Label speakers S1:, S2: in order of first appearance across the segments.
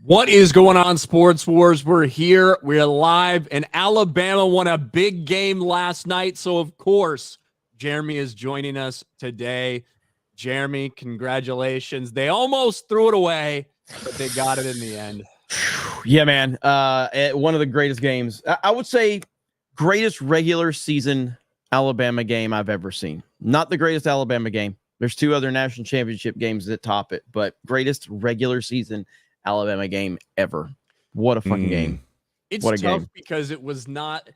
S1: What is going on, Sports Wars? We're here. We're live, and Alabama won a big game last night. So, of course, Jeremy is joining us today. Jeremy, congratulations. They almost threw it away, but they got it in the end.
S2: Yeah, man. One of the greatest games. I would say greatest regular season Alabama game I've ever seen. Not the greatest Alabama game. There's two other national championship games that top it, but greatest regular season Alabama game ever. What a fucking game.
S1: It's
S2: what a
S1: tough
S2: game.
S1: because it was not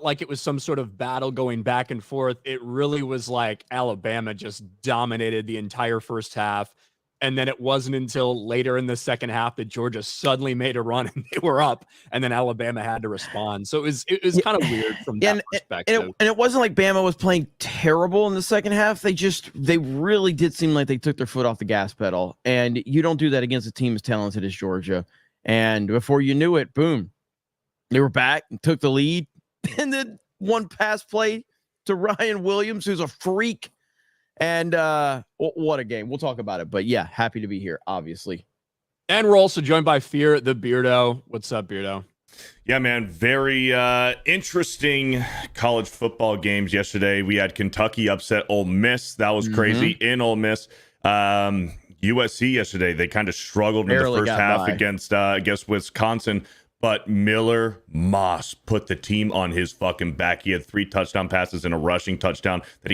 S1: like it was some sort of battle going back and forth. It really was like Alabama just dominated the entire first half. And then it wasn't until later in the second half that Georgia suddenly made a run and they were up, and then Alabama had to respond. So it was kind of weird from that perspective.
S2: And it wasn't like Bama was playing terrible in the second half. They really did seem like they took their foot off the gas pedal. And you don't do that against a team as talented as Georgia. And before you knew it, boom, they were back and took the lead. And then one pass play to Ryan Williams, who's a freak. And what a game. We'll talk about it. But yeah, happy to be here, obviously.
S1: And we're also joined by Fear the Beardo. What's up, Beardo?
S3: Yeah, man. Very interesting college football games yesterday. We had Kentucky upset Ole Miss. That was crazy in Ole Miss. USC yesterday, they kind of struggled in the first half against Wisconsin. But Miller Moss put the team on his fucking back. He had 3 touchdown passes and a rushing touchdown that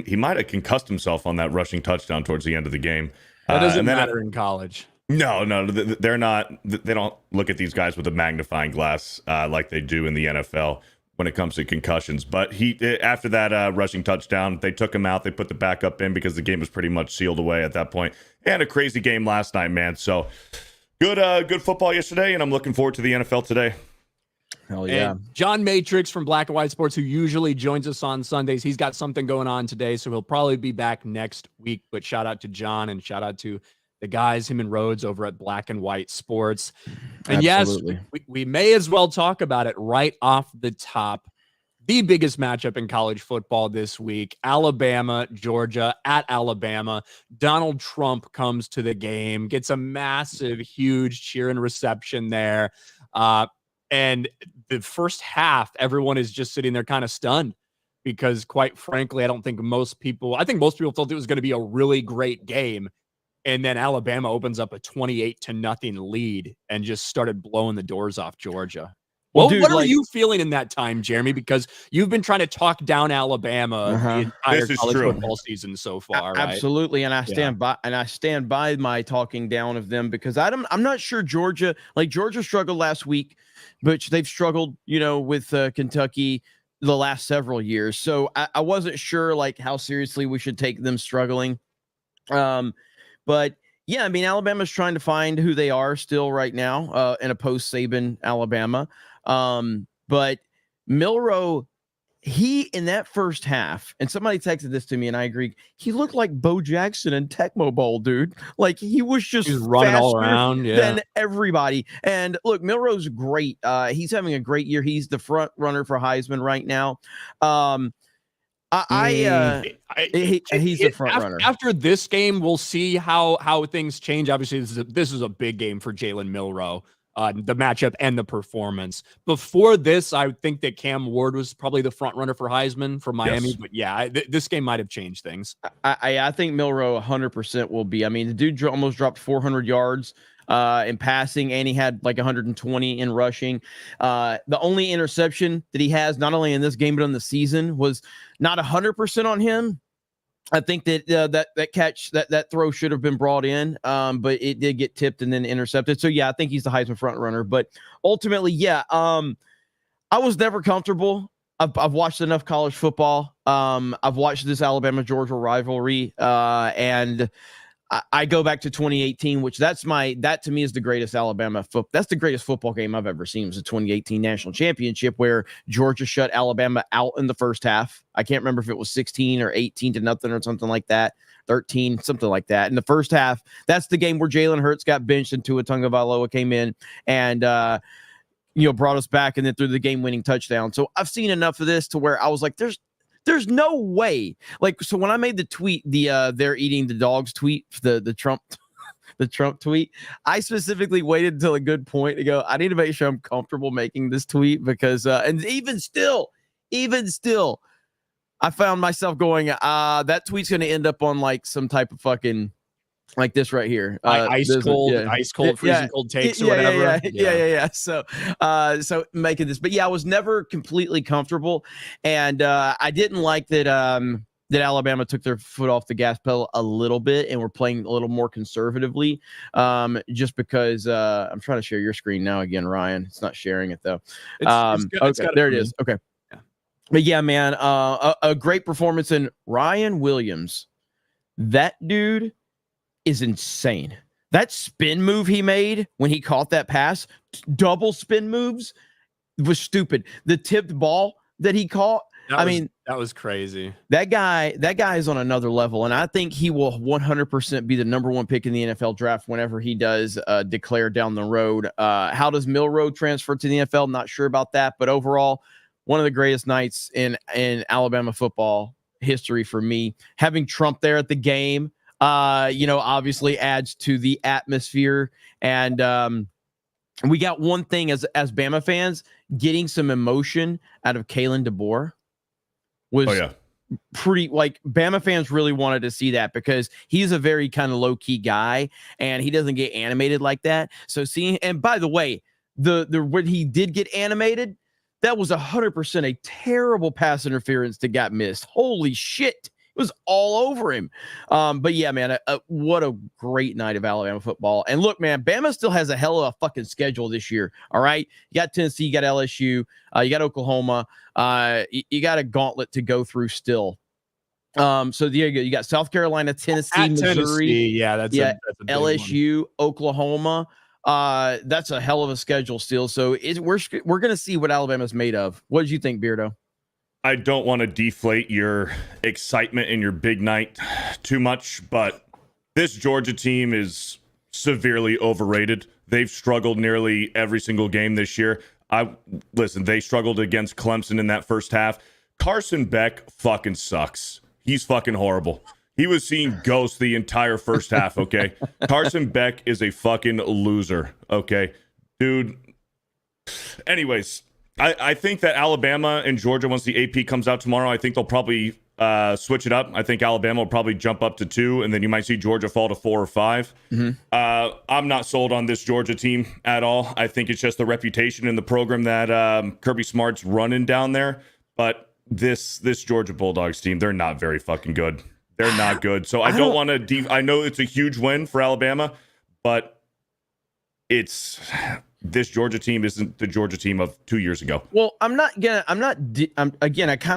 S3: he might have concussed himself on that rushing touchdown towards the end of the game.
S1: That doesn't matter in college.
S3: No, they're not. They don't look at these guys with a magnifying glass like they do in the NFL when it comes to concussions. But after that rushing touchdown, they took him out. They put the backup in because the game was pretty much sealed away at that point. And a crazy game last night, man. So good football yesterday, and I'm looking forward to the NFL today.
S2: Hell yeah.
S1: And John Matrix from Black and White Sports, who usually joins us on Sundays, he's got something going on today, so he'll probably be back next week. But shout out to John and shout out to the guys, him and Rhodes over at Black and White Sports. And
S2: Absolutely.
S1: Yes, we may as well talk about it right off the top. The biggest matchup in college football this week, Alabama, Georgia at Alabama. Donald Trump comes to the game, gets a massive, huge cheer and reception there. And the first half, everyone is just sitting there kind of stunned because, quite frankly, I think most people thought it was going to be a really great game. And then Alabama opens up a 28-0 lead and just started blowing the doors off Georgia. Well, what are you feeling in that time, Jeremy? Because you've been trying to talk down Alabama the entire college football season so far, right?
S2: Absolutely, and I stand by my talking down of them because I'm not sure Georgia struggled last week, but they've struggled, with Kentucky the last several years. So I wasn't sure how seriously we should take them struggling. But yeah, I mean, Alabama's trying to find who they are still right now in a post-Saban Alabama. But Milroe, he in that first half, and somebody texted this to me, and I agree. He looked like Bo Jackson in Tecmo Bowl, dude. Like he was just
S1: running all around
S2: than everybody. And look, Milroe's great. He's having a great year. He's the front runner for Heisman right now. He's the front runner.
S1: After this game, we'll see how things change. Obviously, this is a big game for Jalen Milroe. The matchup and the performance. Before this, I think that Cam Ward was probably the front runner for Heisman for Miami. Yes. But yeah, this game might have changed things.
S2: I think Milroe 100% will be. I mean, the dude almost dropped 400 yards in passing, and he had 120 in rushing. The only interception that he has, not only in this game but in the season, was not 100% on him. I think that that catch, that throw should have been brought in, but it did get tipped and then intercepted. So yeah, I think he's the Heisman front runner. But ultimately, yeah, I was never comfortable. I've watched enough college football. I've watched this Alabama-Georgia rivalry, and I go back to 2018, which that to me is the greatest that's the greatest football game I've ever seen. It was the 2018 national championship where Georgia shut Alabama out in the first half. I can't remember if it was 16 or 18-0 or something like that, 13, something like that. In the first half, that's the game where Jalen Hurts got benched and Tua Tagovailoa came in and brought us back and then threw the game-winning touchdown. So I've seen enough of this to where I was like, there's no way. So when I made the tweet, the they're eating the dogs tweet, the Trump the Trump tweet. I specifically waited until a good point to go, I need to make sure I'm comfortable making this tweet because, and even still, I found myself going, that tweet's going to end up on like some type of fucking, like this right here.
S1: Ice cold, freezing cold takes or whatever.
S2: Yeah. So making this, but yeah, I was never completely comfortable. And I didn't like that that Alabama took their foot off the gas pedal a little bit and were playing a little more conservatively. Just because I'm trying to share your screen now again, Ryan. It's not sharing it though. Okay, there it is. Okay. Yeah. But yeah, man, a great performance in Ryan Williams. That dude is insane. That spin move he made when he caught that pass, double spin moves, was stupid. The tipped ball that he caught,
S1: that was crazy.
S2: That guy is on another level, and I think he will 100% be the number one pick in the NFL draft whenever he does declare down the road. How does Milroe transfer to the NFL? Not sure about that, but overall, one of the greatest nights in Alabama football history for me. Having Trump there at the game, obviously adds to the atmosphere. And we got one thing as Bama fans, getting some emotion out of Kalen DeBoer was pretty, like, Bama fans really wanted to see that because he's a very kind of low key guy and he doesn't get animated like that. So seeing, and by the way, the when he did get animated, that was 100% a terrible pass interference that got missed. Holy shit. It was all over him. But yeah, man, what a great night of Alabama football. And look, man, Bama still has a hell of a fucking schedule this year. All right. You got Tennessee, you got LSU, you got Oklahoma. You got a gauntlet to go through still. So there you go. You got South Carolina, Tennessee, Missouri.
S1: Yeah, that's a big
S2: LSU, one. Oklahoma. That's a hell of a schedule still. So we're going to see what Alabama's made of. What did you think, Beardo?
S3: I don't want to deflate your excitement in your big night too much, but this Georgia team is severely overrated. They've struggled nearly every single game this year. They struggled against Clemson in that first half. Carson Beck fucking sucks. He's fucking horrible. He was seeing ghosts the entire first half, okay? Carson Beck is a fucking loser, okay? Dude. Anyways, I think that Alabama and Georgia, once the AP comes out tomorrow, I think they'll probably switch it up. I think Alabama will probably jump up to 2, and then you might see Georgia fall to 4 or 5. Mm-hmm. I'm not sold on this Georgia team at all. I think it's just the reputation in the program that Kirby Smart's running down there. But this Georgia Bulldogs team, they're not very fucking good. They're not good. So I don't want to I know it's a huge win for Alabama, but this Georgia team isn't the Georgia team of 2 years ago.
S2: Well, I kind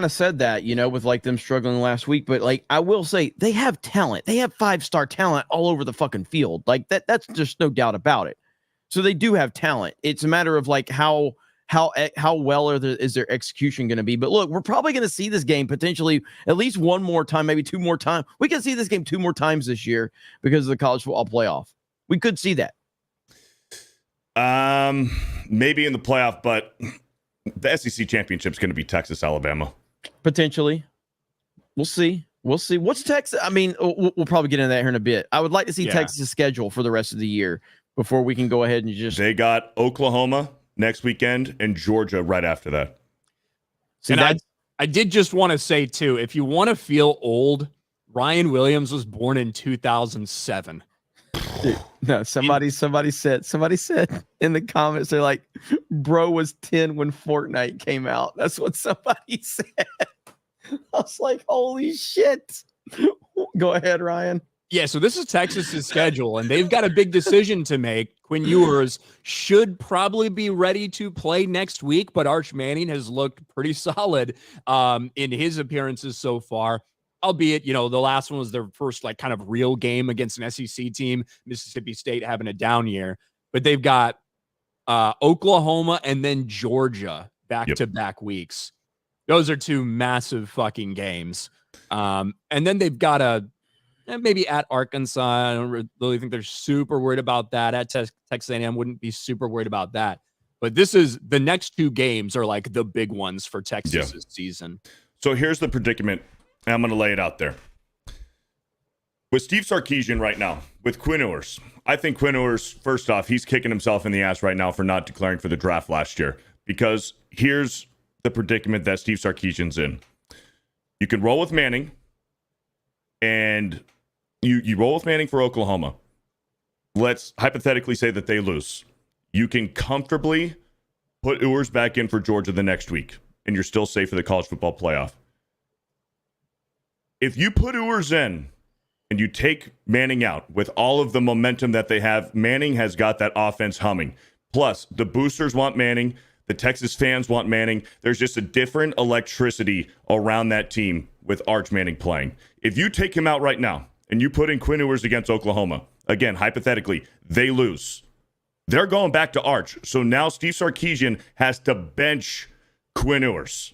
S2: of said that, with like them struggling last week, but like, I will say they have talent. They have 5-star talent all over the fucking field. Like that's just no doubt about it. So they do have talent. It's a matter of like how well is their execution going to be? But look, we're probably going to see this game potentially at least one more time, maybe 2 more times. We can see this game 2 more times this year because of the college football playoff. We could see that.
S3: Maybe in the playoff, but the SEC championship is going to be Texas, Alabama.
S2: Potentially. We'll see. What's Texas? I mean, we'll probably get into that here in a bit. I would like to see Texas' schedule for the rest of the year before we can go ahead and just.
S3: They got Oklahoma next weekend and Georgia right after that.
S1: I did just want to say too, if you want to feel old, Ryan Williams was born in 2007.
S2: Dude, no, somebody said in the comments, they're like, bro was 10 when Fortnite came out. That's what somebody said. I was like, holy shit. Go ahead, Ryan.
S1: Yeah, so this is Texas's schedule, and they've got a big decision to make. Quinn Ewers should probably be ready to play next week, but Arch Manning has looked pretty solid in his appearances so far. Albeit, the last one was their first like kind of real game against an SEC team, Mississippi State having a down year. But they've got Oklahoma and then Georgia back-to-back weeks. Those are 2 massive fucking games. And then they've got maybe at Arkansas. I don't really think they're super worried about that. At Texas A&M, wouldn't be super worried about that. But the next 2 games are like the big ones for Texas this season.
S3: So here's the predicament. I'm going to lay it out there. With Steve Sarkisian right now, with Quinn Ewers, I think Quinn Ewers, first off, he's kicking himself in the ass right now for not declaring for the draft last year. Because here's the predicament that Steve Sarkisian's in. You can roll with Manning, and you roll with Manning for Oklahoma. Let's hypothetically say that they lose. You can comfortably put Ewers back in for Georgia the next week, and you're still safe for the college football playoff. If you put Ewers in and you take Manning out with all of the momentum that they have, Manning has got that offense humming. Plus, the boosters want Manning. The Texas fans want Manning. There's just a different electricity around that team with Arch Manning playing. If you take him out right now and you put in Quinn Ewers against Oklahoma, again, hypothetically, they lose. They're going back to Arch. So now Steve Sarkisian has to bench Quinn Ewers.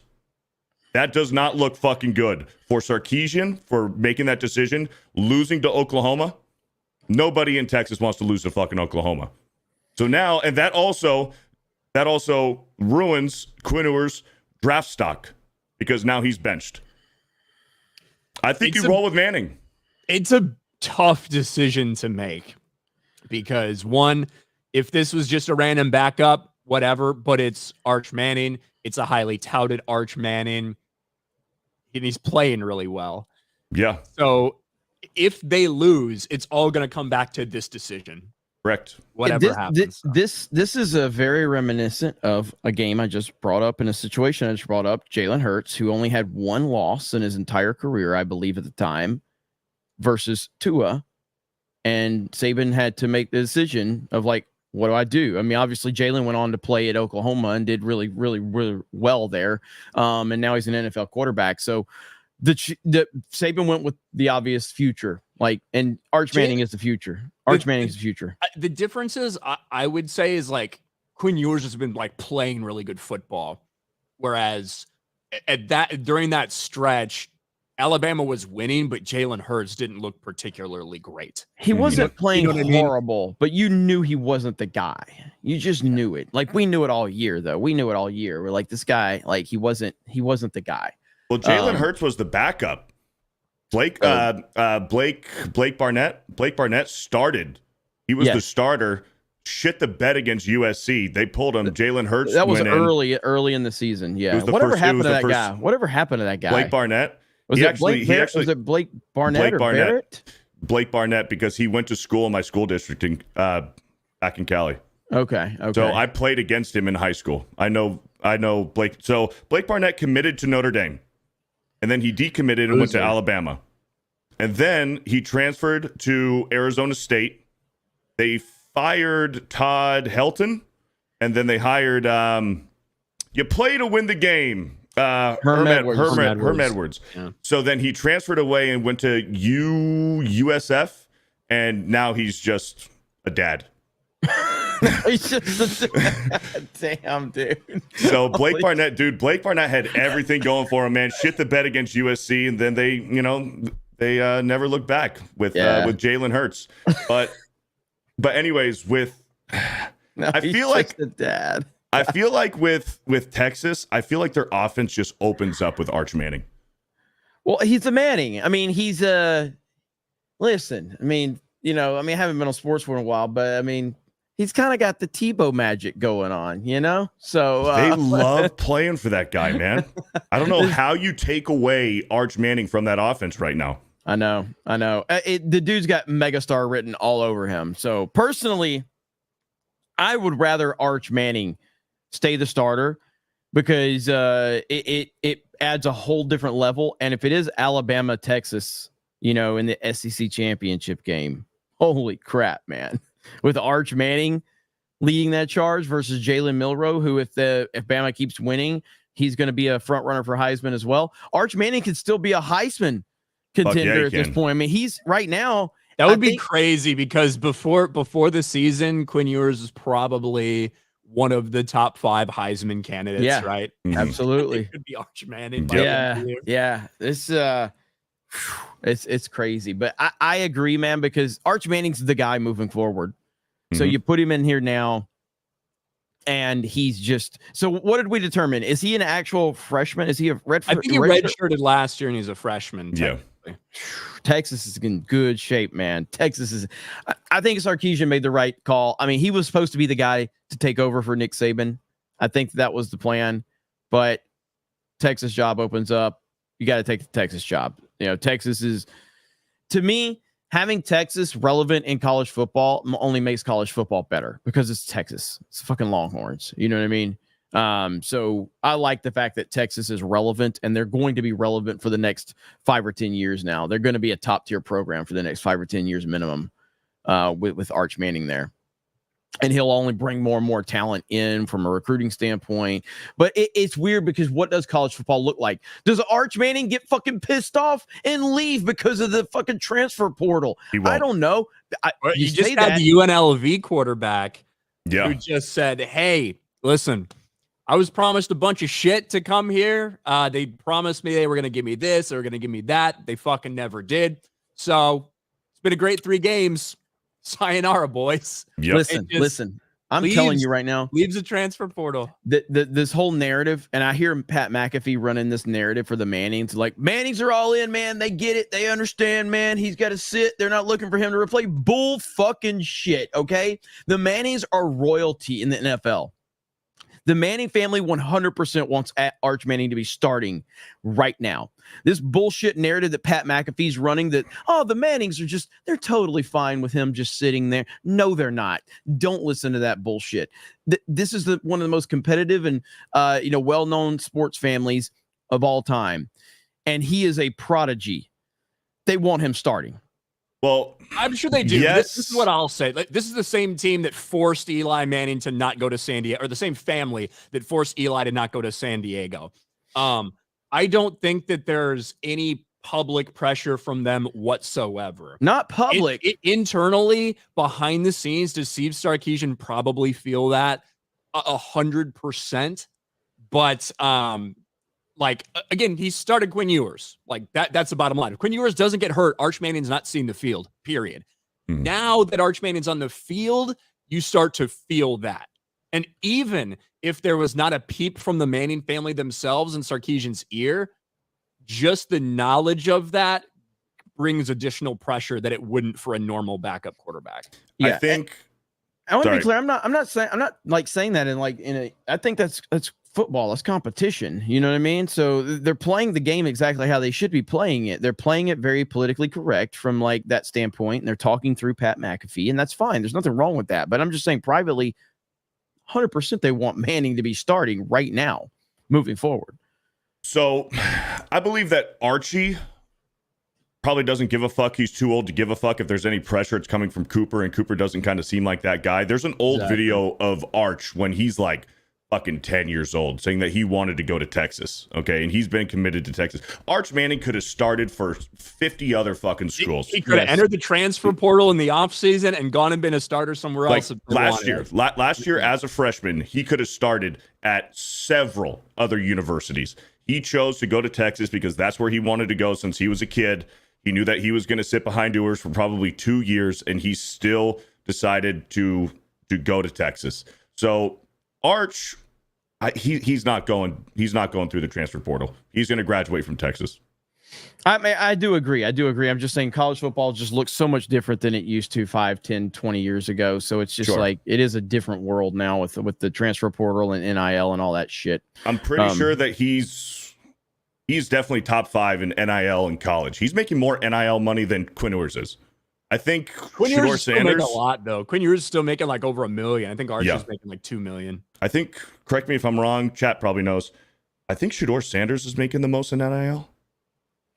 S3: That does not look fucking good for Sarkisian for making that decision. Losing to Oklahoma, nobody in Texas wants to lose to fucking Oklahoma. So now, and that also ruins Quinn Ewers' draft stock because now he's benched. I think you roll with Manning.
S1: It's a tough decision to make because, one, if this was just a random backup, whatever, but it's Arch Manning, it's a highly touted Arch Manning, and he's playing really well.
S3: Yeah.
S1: So if they lose, it's all going to come back to this decision.
S3: Correct.
S1: Whatever happens.
S2: This is a very reminiscent of a game I just brought up in a situation I just brought up. Jalen Hurts, who only had one loss in his entire career, I believe at the time, versus Tua. And Saban had to make the decision of like, what do I do? I mean, obviously Jalen went on to play at Oklahoma and did really, really, really well there. And now he's an NFL quarterback. So the Saban went with the obvious future, like, and Arch Manning is the future. Arch Manning is the future.
S1: The difference is, I would say, is like Quinn Ewers has been like playing really good football, whereas during that stretch, Alabama was winning, but Jalen Hurts didn't look particularly great.
S2: He wasn't playing horrible, but you knew he wasn't the guy. You just knew it. Like, we knew it all year, though. We knew it all year. We're like, this guy, like, he wasn't the guy.
S3: Well, Jalen Hurts was the backup. Blake Barnett started. He was the starter. Shit the bed against USC. They pulled him. Jalen Hurts.
S2: That was early in the season. Yeah. Whatever happened to that guy? Whatever happened to that guy?
S3: Blake Barnett.
S2: Was it Blake Barnett or Barrett?
S3: Blake Barnett, because he went to school in my school district back in Cali.
S2: Okay.
S3: So I played against him in high school. I know Blake. So Blake Barnett committed to Notre Dame, and then he decommitted and went to Alabama, and then he transferred to Arizona State. They fired Todd Helton, and then they hired you play to win the game. Herm Edwards. Yeah. So then he transferred away and went to USF, and now he's just a dad.
S2: He's just a dad. Damn, dude.
S3: So Blake Barnett had everything going for him, man. Shit the bed against USC, and then they never looked back with Jalen Hurts. But anyways, I feel like
S2: the dad.
S3: I feel like with Texas, I feel like their offense just opens up with Arch Manning.
S2: Well, he's a Manning. I mean, he's listen, I mean, I haven't been on sports for a while, but I mean, he's kind of got the Tebow magic going on, So
S3: they love playing for that guy, man. I don't know how you take away Arch Manning from that offense right now.
S2: I know. The dude's got megastar written all over him. So personally, I would rather Arch Manning stay the starter because it adds a whole different level. And if it is Alabama, Texas, in the SEC championship game, holy crap, man. With Arch Manning leading that charge versus Jalen Milroe, who if Bama keeps winning, he's going to be a front runner for Heisman as well. Arch Manning could still be a Heisman contender at this point. I mean, he's right now.
S1: That would be crazy because before the season, Quinn Ewers is probably one of the top 5 Heisman candidates, right?
S2: Mm-hmm. Absolutely.
S1: It could be Arch Manning.
S2: Yeah. This it's crazy, but I agree, man, because Arch Manning's the guy moving forward. Mm-hmm. So you put him in here now, and he's just. So what did we determine? Is he an actual freshman? Is he a red?
S1: I think he redshirted last year, and he's a freshman.
S3: Yeah.
S2: Texas is in good shape, man. Texas is. I think Sarkisian made the right call. I mean, he was supposed to be the guy to take over for Nick Saban. I think that was the plan, but Texas job opens up. You got to take the Texas job. You know, Texas is, to me, having Texas relevant in college football only makes college football better because it's Texas. It's fucking Longhorns. You know what I mean? So I like the fact that Texas is relevant, and they're going to be relevant for the next 5 or 10 years now. They're going to be a top tier program for the next 5 or 10 years minimum with Arch Manning there. And he'll only bring more and more talent in from a recruiting standpoint. But it's weird because what does college football look like? Does Arch Manning get fucking pissed off and leave because of the fucking transfer portal? I don't know.
S1: You just had the UNLV quarterback who just said, hey, listen, I was promised a bunch of shit to come here. They promised me they were going to give me this. They were going to give me that. They fucking never did. So it's been a great 3 games. Sayonara, boys.
S3: Yep.
S2: Listen. I'm telling you right now.
S1: Leaves the transfer portal.
S2: This whole narrative, and I hear Pat McAfee running this narrative for the Mannings. Like, Mannings are all in, man. They get it. They understand, man. He's got to sit. They're not looking for him to replace. Bull fucking shit, okay? The Mannings are royalty in the NFL. The Manning family 100% wants Arch Manning to be starting right now. This bullshit narrative that Pat McAfee's running that, the Mannings are they're totally fine with him just sitting there. No, they're not. Don't listen to that bullshit. This is one of the most competitive and well-known sports families of all time. And he is a prodigy. They want him starting.
S3: Well,
S1: I'm sure they do.
S3: Yes.
S1: This is what I'll say. This is the same team that forced Eli Manning to not go to San Diego, or the same family that forced Eli to not go to San Diego. I don't think that there's any public pressure from them whatsoever.
S2: Not public.
S1: Internally, behind the scenes, does Steve Sarkisian probably feel that 100%? But again, he started Quinn Ewers. That's the bottom line. If Quinn Ewers doesn't get hurt, Arch Manning's not seeing the field, period. Mm-hmm. Now that Arch Manning's on the field, you start to feel that. And even if there was not a peep from the Manning family themselves in Sarkisian's ear, just the knowledge of that brings additional pressure that it wouldn't for a normal backup quarterback.
S3: Yeah,
S2: I want to be clear. I'm not saying that I think that's football. That's competition. You know what I mean? So they're playing the game exactly how they should be playing it. They're playing it very politically correct from that standpoint. And they're talking through Pat McAfee, and that's fine. There's nothing wrong with that. But I'm just saying privately, 100% they want Manning to be starting right now, moving forward.
S3: So I believe that Archie probably doesn't give a fuck. He's too old to give a fuck. If there's any pressure, it's coming from Cooper, and Cooper doesn't kind of seem like that guy. There's an old video of Arch when he's fucking 10 years old saying that he wanted to go to Texas. Okay. And he's been committed to Texas. Arch Manning could have started for 50 other fucking schools.
S1: He could have entered the transfer portal in the offseason and gone and been a starter somewhere else.
S3: Last year, as a freshman, he could have started at several other universities. He chose to go to Texas because that's where he wanted to go since he was a kid. He knew that he was going to sit behind Ewers for probably 2 years, and he still decided to go to Texas. So Arch, he's not going through the transfer portal. He's going to graduate from Texas.
S2: I do agree. I'm just saying college football just looks so much different than it used to 5, 10, 20 years ago. So it's just it is a different world now with the transfer portal and NIL and all that shit.
S3: I'm pretty sure that he's definitely top 5 in NIL in college. He's making more NIL money than Quinn Ewers is. I think
S1: Quinn Ewers still making a lot though. Quinn Ewers is still making over $1 million. I think Arch is making $2 million.
S3: I think, correct me if I'm wrong, chat probably knows. I think Shedeur Sanders is making the most in NIL.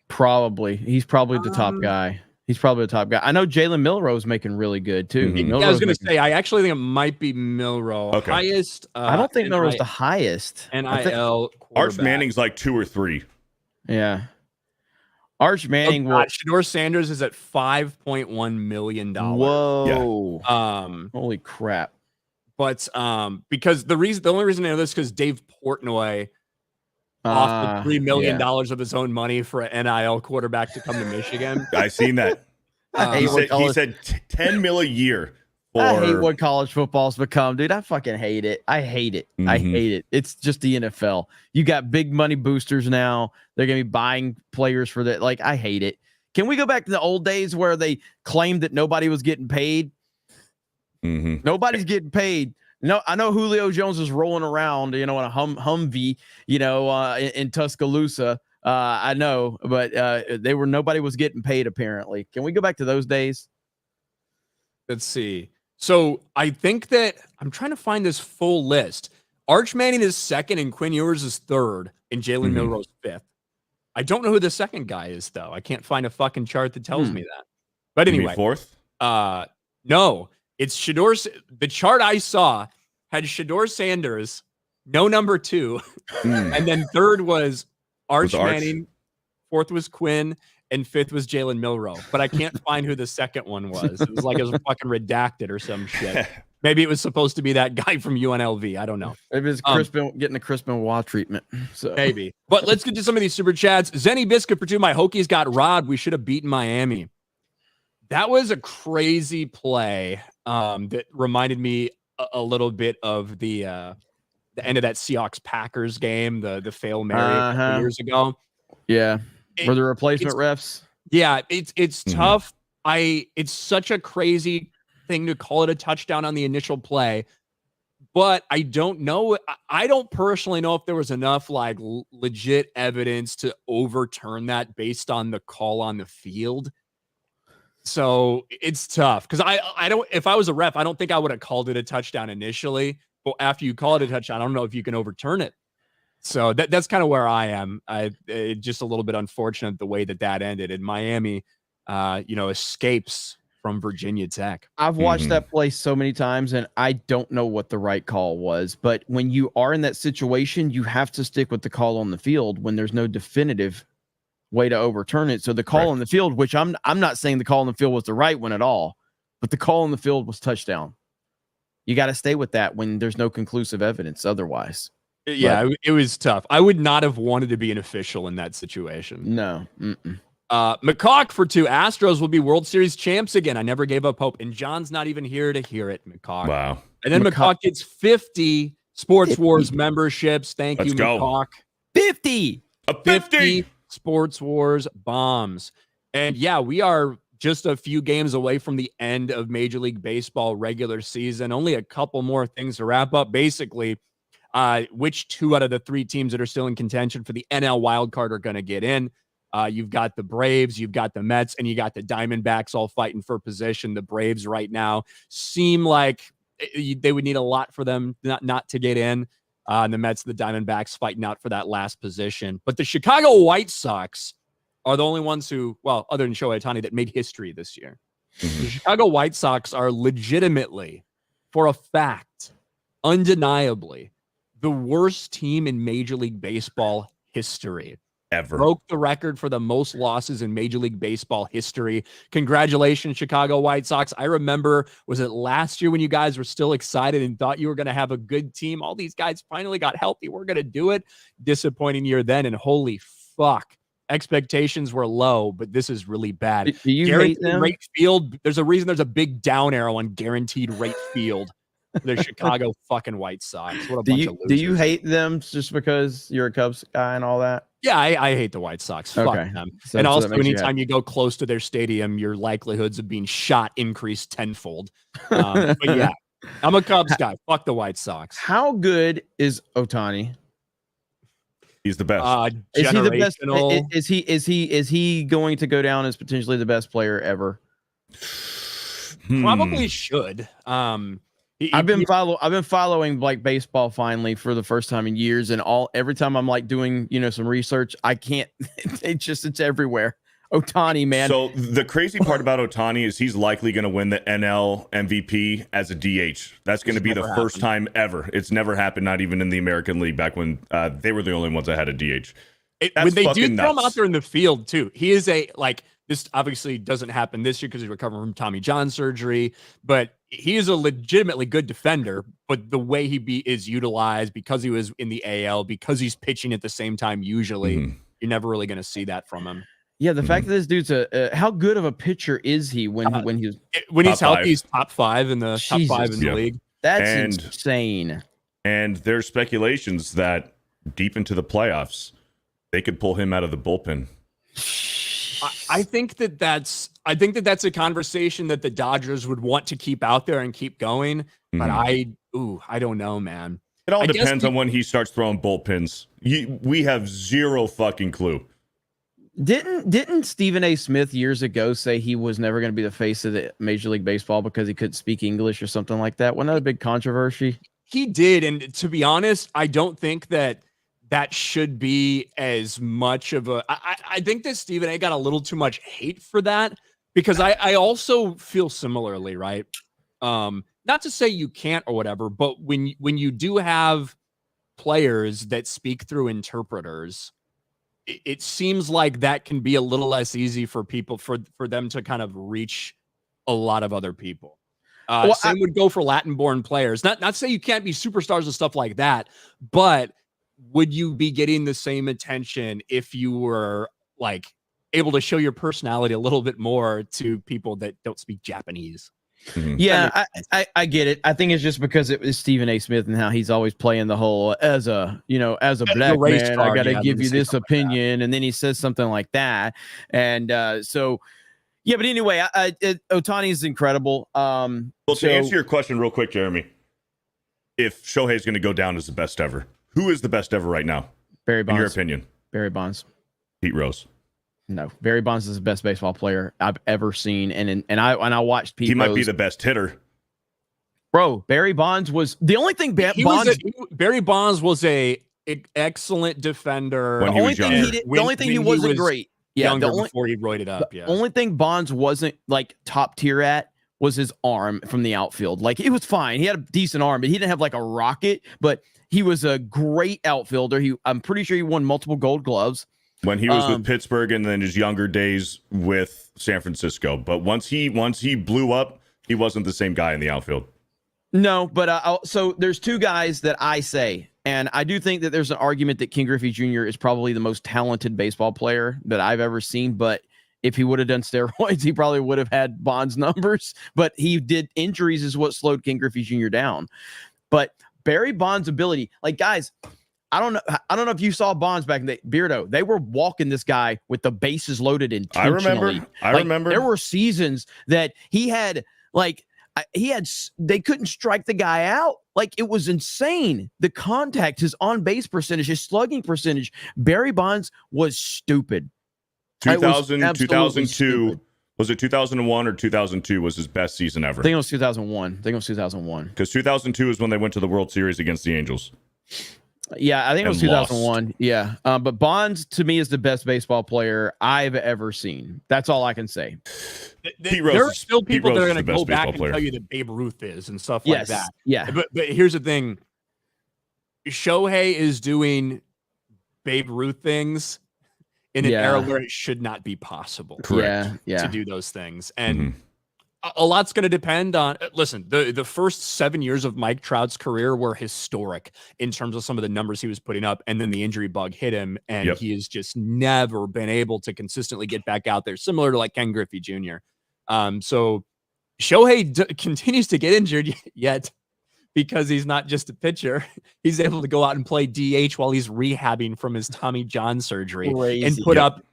S2: Probably. He's probably the top guy. I know Jalen Milroe's making really good too.
S3: Mm-hmm.
S1: I was going to say, I actually think it might be Milroe.
S3: Okay.
S1: Highest.
S2: I don't think Milroe's the highest.
S1: NIL.
S3: Arch Manning's 2 or 3.
S2: Yeah. Arch Manning.
S1: Shedeur Sanders is at $5.1 million.
S2: Whoa.
S1: Yeah.
S2: Holy crap.
S1: But because the only reason I know this is because Dave Portnoy offered $3 million of his own money for an NIL quarterback to come to Michigan.
S3: I seen that. He said $10 million a year.
S2: I hate what college football's become, dude. I fucking hate it. I hate it. Mm-hmm. I hate it. It's just the NFL. You got big money boosters now. They're gonna be buying players for that. I hate it. Can we go back to the old days where they claimed that nobody was getting paid?
S3: Mm-hmm.
S2: Nobody's getting paid. No, I know Julio Jones is rolling around, in a Humvee, in Tuscaloosa. I know, but nobody was getting paid apparently. Can we go back to those days?
S1: Let's see. So I think that I'm trying to find this full list. Arch Manning is second and Quinn Ewers is third and Jalen Milroe's fifth. I don't know who the second guy is though. I can't find a fucking chart that tells me that. But anyway,
S3: fourth?
S1: No, it's Shedeur. The chart I saw had Shedeur Sanders, no number 2, and then third was Arch Manning, fourth was Quinn, and fifth was Jalen Milroe. But I can't find who the second one was. It was like it was fucking redacted or some shit. Maybe it was supposed to be that guy from UNLV. I don't know.
S2: Maybe it's getting a Chris Benoit treatment. So
S1: maybe. But let's get to some of these super chats. Zenny Biscuit for 2. My Hokies got Rod. We should have beaten Miami. That was a crazy play that reminded me a little bit of the end of that Seahawks-Packers game, the fail Mary a couple years ago.
S2: Yeah. Were the replacement refs?
S1: Yeah, it's tough. It's such a crazy thing to call it a touchdown on the initial play, but I don't know. I don't personally know if there was enough like legit evidence to overturn that based on the call on the field. So it's tough because I don't. If I was a ref, I don't think I would have called it a touchdown initially. But after you call it a touchdown, I don't know if you can overturn it. So that's kind of where I am. It's just a little bit unfortunate the way that ended. And Miami, escapes from Virginia Tech.
S2: I've watched that play so many times, and I don't know what the right call was. But when you are in that situation, you have to stick with the call on the field when there's no definitive way to overturn it. So the call on the field, which I'm not saying the call on the field was the right one at all, but the call on the field was touchdown. You got to stay with that when there's no conclusive evidence otherwise.
S1: Yeah, it was tough. I would not have wanted to be an official in that situation.
S2: No.
S1: McCawk for 2. Astros will be World Series champs again. I never gave up hope. And John's not even here to hear it, McCawk.
S3: Wow.
S1: And then McCawk gets 50 Sports Wars memberships. Thank you, McCawk.
S2: 50!
S3: A 50!
S1: Sports Wars bombs. And yeah, we are just a few games away from the end of Major League Baseball regular season. Only a couple more things to wrap up. Basically, which 2 out of the 3 teams that are still in contention for the NL wildcard are going to get in. You've got the Braves, you've got the Mets, and you got the Diamondbacks all fighting for position. The Braves right now seem like they would need a lot for them not to get in. And the Mets, the Diamondbacks fighting out for that last position. But the Chicago White Sox are the only ones who, well, other than Shohei Ohtani, that made history this year. The Chicago White Sox are legitimately, for a fact, undeniably, the worst team in Major League Baseball history.
S3: Ever.
S1: Broke the record for the most losses in Major League Baseball history. Congratulations, Chicago White Sox. I remember, was it last year when you guys were still excited and thought you were going to have a good team? All these guys finally got healthy. We're going to do it. Disappointing year then, and holy fuck. Expectations were low, but this is really bad.
S2: Do you hate them?
S1: Rate field. There's a reason there's a big down arrow on guaranteed rate field. The Chicago fucking White Sox. What a bunch of losers.
S2: Do you hate them just because you're a Cubs guy and all that?
S1: Yeah, I hate the White Sox. Fuck them.
S2: So,
S1: and also, anytime you go close to their stadium, your likelihoods of being shot increase tenfold. But yeah, I'm a Cubs guy. Fuck the White Sox.
S2: How good is Ohtani?
S3: He's the best.
S2: Is he the best? Is he going to go down as potentially the best player ever?
S1: Probably should.
S2: I've been following like baseball finally for the first time in years, and every time I'm like doing some research, I can't. It's everywhere. Ohtani, man.
S3: So the crazy part about Ohtani is he's likely going to win the NL MVP as a DH. That's going to be the first time ever. It's never happened, not even in the American League back when they were the only ones that had a DH.
S1: When they do throw him out there in the field too, he is this obviously doesn't happen this year because he's recovering from Tommy John surgery, but he is a legitimately good defender. But the way he is utilized, because he was in the AL, because he's pitching at the same time, usually you're never really going to see that from him.
S2: Yeah, the fact that this dude's how good of a pitcher is he when he's
S1: healthy? He's top 5 in the top 5 in the league.
S2: That's insane.
S3: And there's speculations that deep into the playoffs, they could pull him out of the bullpen.
S1: I think that's a conversation that the Dodgers would want to keep out there and keep going. But I don't know, man.
S3: It all depends on when he starts throwing bullpens. We have zero fucking clue.
S2: Didn't Stephen A. Smith years ago say he was never going to be the face of the Major League Baseball because he couldn't speak English or something like that? Wasn't that a big controversy?
S1: He did, and to be honest, I don't think that should be as much of a. I think that Stephen A. got a little too much hate for that because I also feel similarly, right? Not to say you can't or whatever, but when you do have players that speak through interpreters, it seems like that can be a little less easy for people for them to kind of reach a lot of other people. Same would go for Latin-born players. Not to say you can't be superstars and stuff like that, but would you be getting the same attention if you were like able to show your personality a little bit more to people that don't speak Japanese?
S2: Yeah, I get it. I think it's just because it was Stephen A. Smith and how he's always playing the whole as a black man, I got to give you this opinion, and then he says something like that, and so yeah. But anyway, Ohtani is incredible. Well,
S3: to answer your question real quick, Jeremy, if Shohei is going to go down as the best ever, who is the best ever right now?
S2: Barry Bonds.
S3: In your opinion?
S2: Barry Bonds.
S3: Pete Rose.
S2: No, Barry Bonds is the best baseball player I've ever seen, and I watched Pete.
S3: He might
S2: Rose.
S3: be the best hitter.
S2: Bro, Barry Bonds was the only thing.
S1: Barry Bonds was a excellent defender.
S3: When
S2: the only thing he did, the only thing he wasn't great. Yeah,
S1: before he roided up.
S2: The only thing Bonds wasn't like top tier at was his arm from the outfield. Like it was fine. He had a decent arm, but he didn't have like a rocket. But he was a great outfielder. I'm pretty sure he won multiple Gold Gloves.
S3: When he was with Pittsburgh and then his younger days with San Francisco. But once he blew up, he wasn't the same guy in the outfield.
S2: No, but so there's two guys that I say, and I do think that there's an argument that Ken Griffey Jr. is probably the most talented baseball player that I've ever seen. But if he would have done steroids, he probably would have had Bonds numbers. But he did injuries is what slowed Ken Griffey Jr. down. But Barry Bonds' ability, like guys, I don't know if you saw Bonds back in the Beardo. They were walking this guy with the bases loaded intentionally.
S3: I remember.
S2: There were seasons that he had they couldn't strike the guy out. Like it was insane. The contact, his on base percentage, his slugging percentage. Barry Bonds was stupid.
S3: 2002.
S2: Stupid.
S3: Was it 2001 or 2002 was his best season ever?
S2: I think it was 2001.
S3: Because 2002 is when they went to the World Series against the Angels.
S2: Yeah, I think it was 2001. Yeah. But Bonds, to me, is the best baseball player I've ever seen. That's all I can say.
S1: There are still people that are going to go back and tell you that Babe Ruth is and stuff like that.
S2: Yeah.
S1: But here's the thing. Shohei is doing Babe Ruth things in an era where it should not be possible
S3: to
S1: do those things. And a lot's going to depend on, listen, the first 7 years of Mike Trout's career were historic in terms of some of the numbers he was putting up. And then the injury bug hit him and he has just never been able to consistently get back out there, similar to like Ken Griffey Jr. So Shohei continues to get injured yet because he's not just a pitcher. He's able to go out and play DH while he's rehabbing from his Tommy John surgery and put up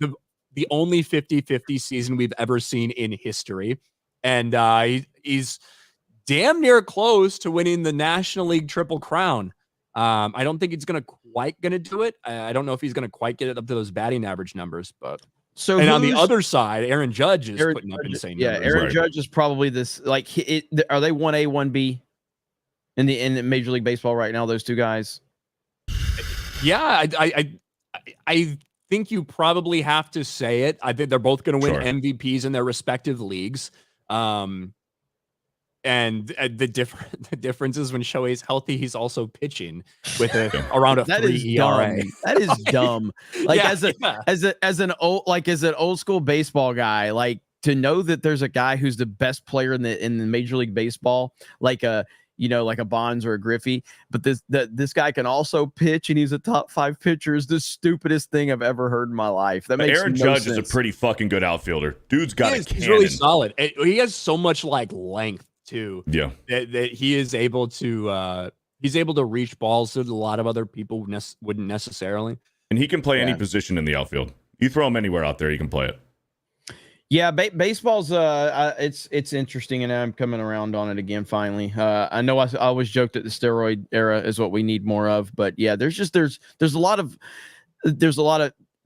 S1: the only 50-50 season we've ever seen in history. And he's damn near close to winning the National League Triple Crown. I don't think he's quite going to do it. I don't know if he's going to quite get it up to those batting average numbers. But on the other side, Aaron Judge is putting up insane numbers.
S2: Yeah, Aaron Judge is probably this. Like, are they 1A, 1B in the Major League Baseball right now? Those two guys.
S1: Yeah, I think you probably have to say it. I think they're both going to win MVPs in their respective leagues. And the difference is when Shohei's healthy, he's also pitching with around a 3 ERA.
S2: That is dumb. Like as an old school baseball guy, like to know that there's a guy who's the best player in the Major League Baseball, like a Bonds or a Griffey, but this guy can also pitch and he's a top 5 pitcher is the stupidest thing I've ever heard in my life. That makes
S3: Aaron Judge is a pretty fucking good outfielder. Dude's got a cannon.
S1: He's really solid. He has so much like length too.
S3: Yeah,
S1: that he is able to reach balls that a lot of other people wouldn't necessarily.
S3: And he can play any position in the outfield. You throw him anywhere out there, he can play it.
S2: Yeah, baseball's it's interesting, and I'm coming around on it again finally. I know I always joked that the steroid era is what we need more of, but yeah, there's a lot of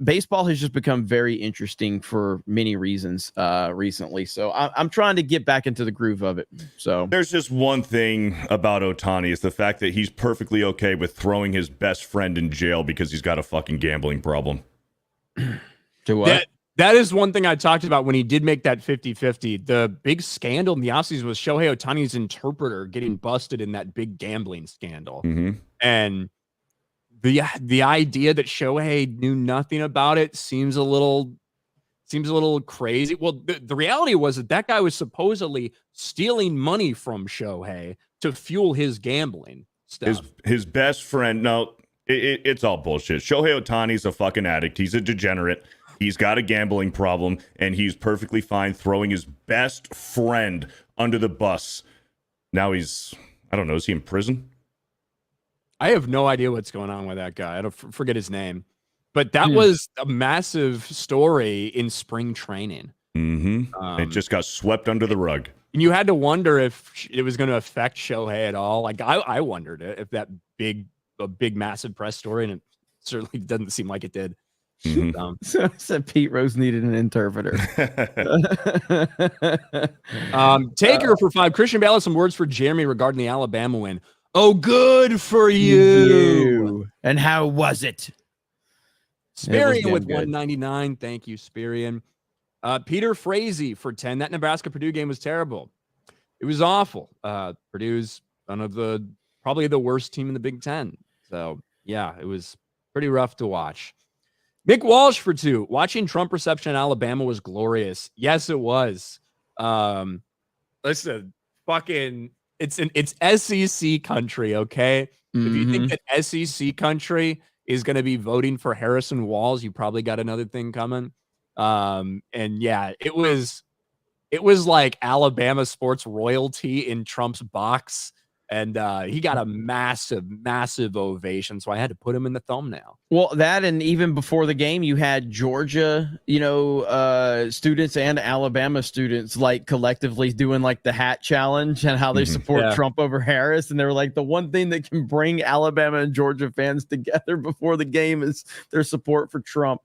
S2: baseball has just become very interesting for many reasons recently. So I'm trying to get back into the groove of it. So
S3: there's just one thing about Ohtani is the fact that he's perfectly okay with throwing his best friend in jail because he's got a fucking gambling problem.
S2: To what?
S1: That is one thing I talked about when he did make that 50-50. The big scandal in the offseason was Shohei Ohtani's interpreter getting busted in that big gambling scandal.
S3: Mm-hmm.
S1: And the idea that Shohei knew nothing about it seems a little crazy. Well, the reality was that guy was supposedly stealing money from Shohei to fuel his gambling stuff.
S3: His best friend, no, it's all bullshit. Shohei Ohtani's a fucking addict. He's a degenerate. He's got a gambling problem, and he's perfectly fine throwing his best friend under the bus. Now he's, I don't know, is he in prison?
S1: I have no idea what's going on with that guy. I don't forget his name. But that was a massive story in spring training.
S3: Mm-hmm. It just got swept under the rug.
S1: And you had to wonder if it was going to affect Shohei at all. Like I wondered if that big, massive press story, and it certainly doesn't seem like it did.
S3: Mm-hmm.
S2: So said Pete Rose needed an interpreter.
S1: Taker for 5. Christian Bale has some words for Jeremy regarding the Alabama win. Oh, good for you.
S2: And how was it?
S1: Spirian with 199. Thank you, Spirian. Peter Frazee for 10. That Nebraska-Purdue game was terrible. It was awful. Purdue's probably the worst team in the Big Ten. So, yeah, it was pretty rough to watch. Nick Walsh for 2. Watching Trump reception in Alabama was glorious. Yes, it was. Listen, fucking, it's SEC country, okay? Mm-hmm. If you think that SEC country is going to be voting for Harrison Walls, you probably got another thing coming. And yeah, it was like Alabama sports royalty in Trump's box. And he got a massive ovation. So I had to put him in the thumbnail.
S2: Well, that, and even before the game, you had Georgia, students and Alabama students like collectively doing like the hat challenge and how they support Trump over Harris. And they were like, the one thing that can bring Alabama and Georgia fans together before the game is their support for Trump.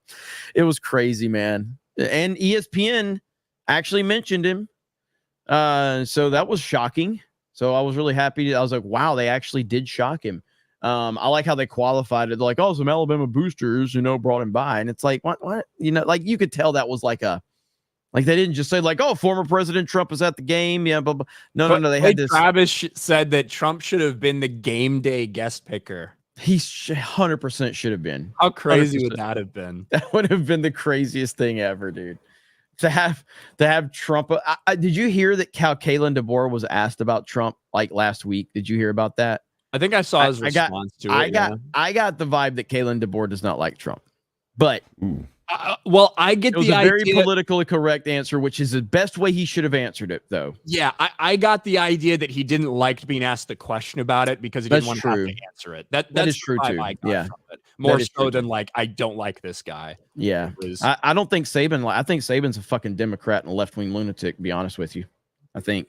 S2: It was crazy, man. And ESPN actually mentioned him. So that was shocking. So I was really happy. I was like, wow, they actually did shock him. I like how they qualified it. They're like, oh, some Alabama boosters, brought him by. And it's like, what? Like you could tell that was like they didn't just say like, oh, former President Trump was at the game. Yeah, but no. They had this.
S1: Travis said that Trump should have been the game day guest picker.
S2: He 100% should have been.
S1: How crazy 100%. Would that have been?
S2: That would have been the craziest thing ever, dude. To have Trump. Did you hear that Kalen DeBoer was asked about Trump like last week? Did you hear about that?
S1: I think I saw his response to it.
S2: I got the vibe that Kalen DeBoer does not like Trump, but
S1: well, I get
S2: it was
S1: the
S2: a
S1: idea.
S2: Very politically correct answer, which is the best way he should have answered it, though.
S1: Yeah, I got the idea that he didn't like being asked the question about it because he didn't want to have to answer it. That is true too. Yeah, more so than like I don't like this guy.
S2: Yeah, I don't think Saban. I think Saban's a fucking Democrat and a left wing lunatic. To be honest with you, I think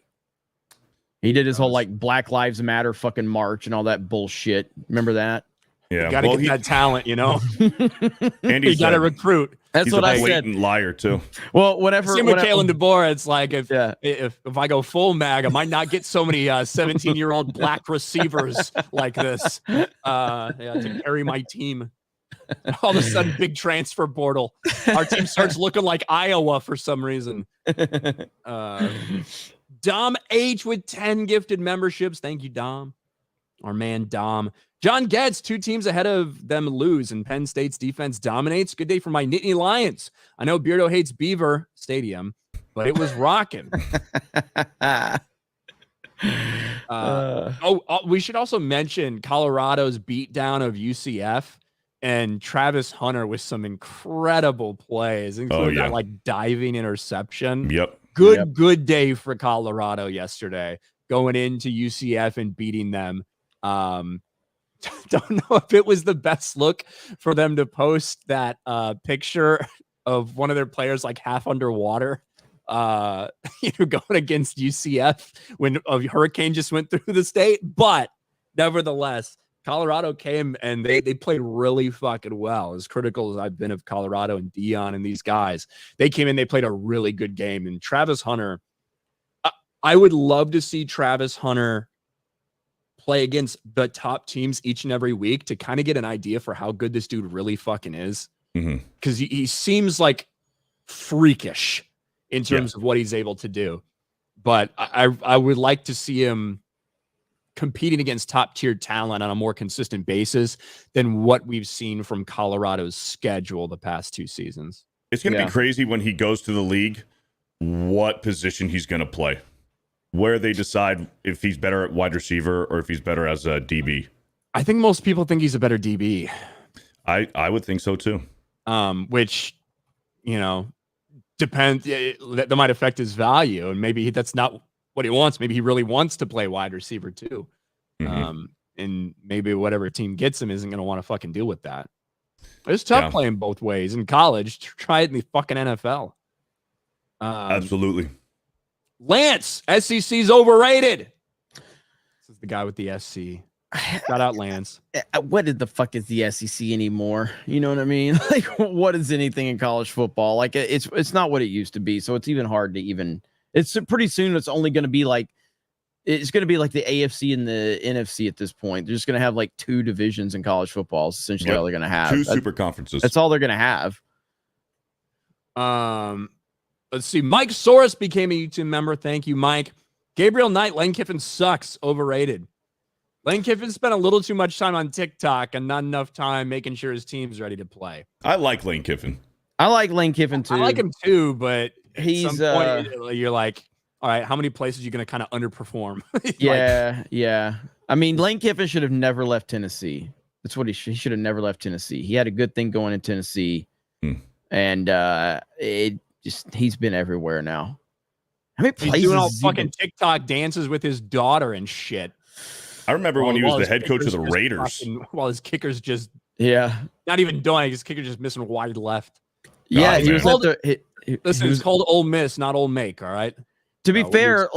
S2: he did his whole like Black Lives Matter fucking march and all that bullshit. Remember that?
S3: Yeah,
S1: you got to get that talent,
S3: And
S1: you got to recruit.
S2: That's what I said.
S3: Liar too.
S2: Well, whatever.
S1: Same with Kalen DeBoer. It's like if I go full mag, I might not get so many 17-year-old black receivers like this to carry my team. And all of a sudden, big transfer portal. Our team starts looking like Iowa for some reason. Dom H with 10 gifted memberships. Thank you, Dom. Our man Dom. John Getz, 2 teams ahead of them lose, and Penn State's defense dominates. Good day for my Nittany Lions. I know Beardo hates Beaver Stadium, but it was rocking. We should also mention Colorado's beatdown of UCF and Travis Hunter with some incredible plays, including that like diving interception.
S3: Yep.
S1: Good day for Colorado yesterday, going into UCF and beating them. Don't know if it was the best look for them to post that picture of one of their players like half underwater going against UCF when a hurricane just went through the state. But nevertheless, Colorado came and they played really fucking well. As critical as I've been of Colorado and Dion and these guys, they came in, they played a really good game. And Travis Hunter, I would love to see Travis Hunter play against the top teams each and every week to kind of get an idea for how good this dude really fucking is. Because he seems like freakish in terms of what he's able to do. But I would like to see him competing against top tier talent on a more consistent basis than what we've seen from Colorado's schedule the past 2 seasons.
S3: It's going to be crazy when he goes to the league, what position he's going to play, where they decide if he's better at wide receiver or if he's better as a DB.
S1: I think most people think he's a better DB.
S3: I would think so too.
S1: Which, depends. That might affect his value, and maybe that's not what he wants. Maybe he really wants to play wide receiver too. And maybe whatever team gets him isn't going to want to fucking deal with that. It's tough playing both ways in college. Try it in the fucking NFL.
S3: Absolutely.
S1: Lance, SEC's overrated. This is the guy with the SC. Shout out Lance.
S2: What the fuck is the SEC anymore? You know what I mean? Like, what is anything in college football? Like, it's not what it used to be. So it's even hard to even. It's pretty soon. It's only going to be like. It's going to be like the AFC and the NFC at this point. They're just going to have like 2 divisions in college football. Is essentially all they're going to have.
S3: 2 super conferences.
S2: That's all they're going to have.
S1: Let's see. Mike Soros became a YouTube member. Thank you, Mike. Gabriel Knight, Lane Kiffin sucks. Overrated. Lane Kiffin spent a little too much time on TikTok and not enough time making sure his team's ready to play.
S3: I like Lane Kiffin.
S2: I like Lane Kiffin too.
S1: I like him too, but
S2: he's
S1: at some point, you're like, all right, how many places are you going to kind of underperform?
S2: Yeah. I mean, Lane Kiffin should have never left Tennessee. That's what he should have never left Tennessee. He had a good thing going in Tennessee, and he's been everywhere now. How many places?
S1: He's doing all fucking TikTok dances with his daughter and shit.
S3: I remember when he was the head coach of the Raiders.
S1: While his kicker's just not even doing. His kicker's just missing wide left.
S2: Yeah, he was
S1: listen, it's called Ole Miss, not Ole Make. All right.
S2: To be fair,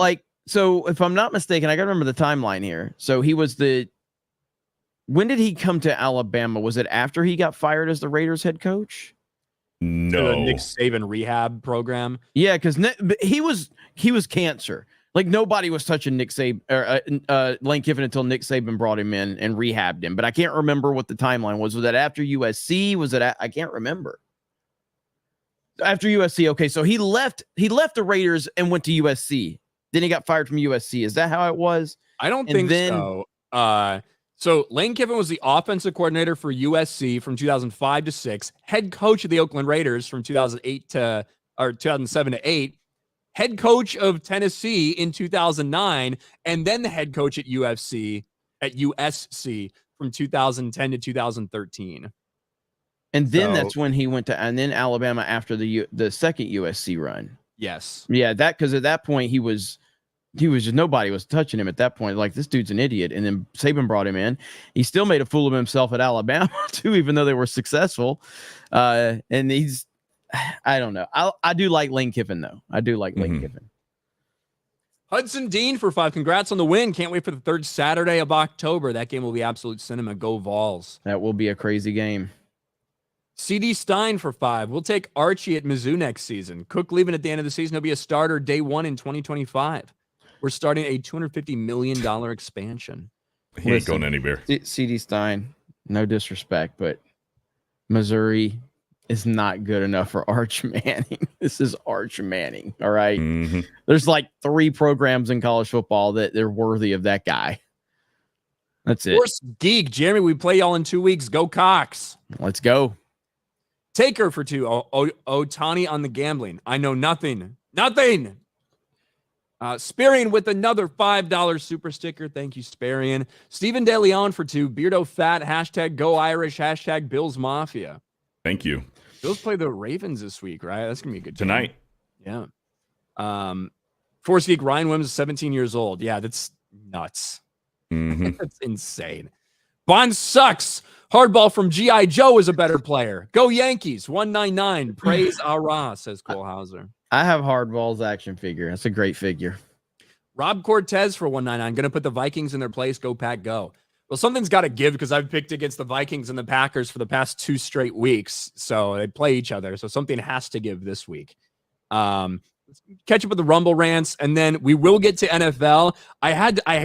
S2: so if I'm not mistaken, I got to remember the timeline here. So he was when did he come to Alabama? Was it after he got fired as the Raiders head coach?
S3: No.
S1: The Nick Saban rehab program.
S2: Yeah, because he was cancer. Like, nobody was touching Nick Saban or Lane Kiffin until Nick Saban brought him in and rehabbed him. But I can't remember what the timeline was. Was that after USC? Was it? I can't remember. After USC, okay. So he left the Raiders and went to USC. Then he got fired from USC. Is that how it was?
S1: I don't think so. So Lane Kiffin was the offensive coordinator for USC from 2005 to 6, head coach of the Oakland Raiders from 2007 to 8. Head coach of Tennessee in 2009, and then the head coach at USC from 2010 to 2013.
S2: And then that's when he went to, and then Alabama after the second USC run.
S1: Yes.
S2: Yeah, because at that point he was just, nobody was touching him at that point. Like, this dude's an idiot. And then Saban brought him in. He still made a fool of himself at Alabama too, even though they were successful. And I don't know. I do like Lane Kiffin, though. I do like Lane Kiffin.
S1: Hudson Dean for 5. Congrats on the win. Can't wait for the 3rd Saturday of October. That game will be absolute cinema. Go Vols.
S2: That will be a crazy game.
S1: CD Stein for 5. We'll take Archie at Mizzou next season. Cook leaving at the end of the season. He'll be a starter day 1 in 2025. We're starting a $250 million expansion.
S3: He ain't going anywhere.
S2: CD Stein, no disrespect, but Missouri is not good enough for Arch Manning. This is Arch Manning, all right? There's like 3 programs in college football that they're worthy of that guy. That's it.
S1: Horse Geek. Jeremy, we play y'all in 2 weeks. Go Cox.
S2: Let's go.
S1: Taker for 2. Ohtani on the gambling. I know nothing. Sparian with another $5 super sticker. Thank you, Sparian. Stephen De Leon for 2. Beardo Fat. # Go Irish. # Bills Mafia.
S3: Thank you.
S1: Bills play the Ravens this week, right? That's going to be a good
S3: tonight.
S1: Game. Yeah. Force Geek. Ryan Wims is 17 years old. Yeah, that's nuts. That's insane. Bond sucks. Hardball from G.I. Joe is a better player. Go Yankees. 199. Praise Ara, says Cole Hauser.
S2: I have Hardball's action figure. That's a great figure.
S1: Rob Cortez for 199. Going to put the Vikings in their place. Go Pack, go. Well, something's got to give because I've picked against the Vikings and the Packers for the past 2 straight weeks. So they play each other. So something has to give this week. Catch up with the Rumble rants, and then we will get to NFL.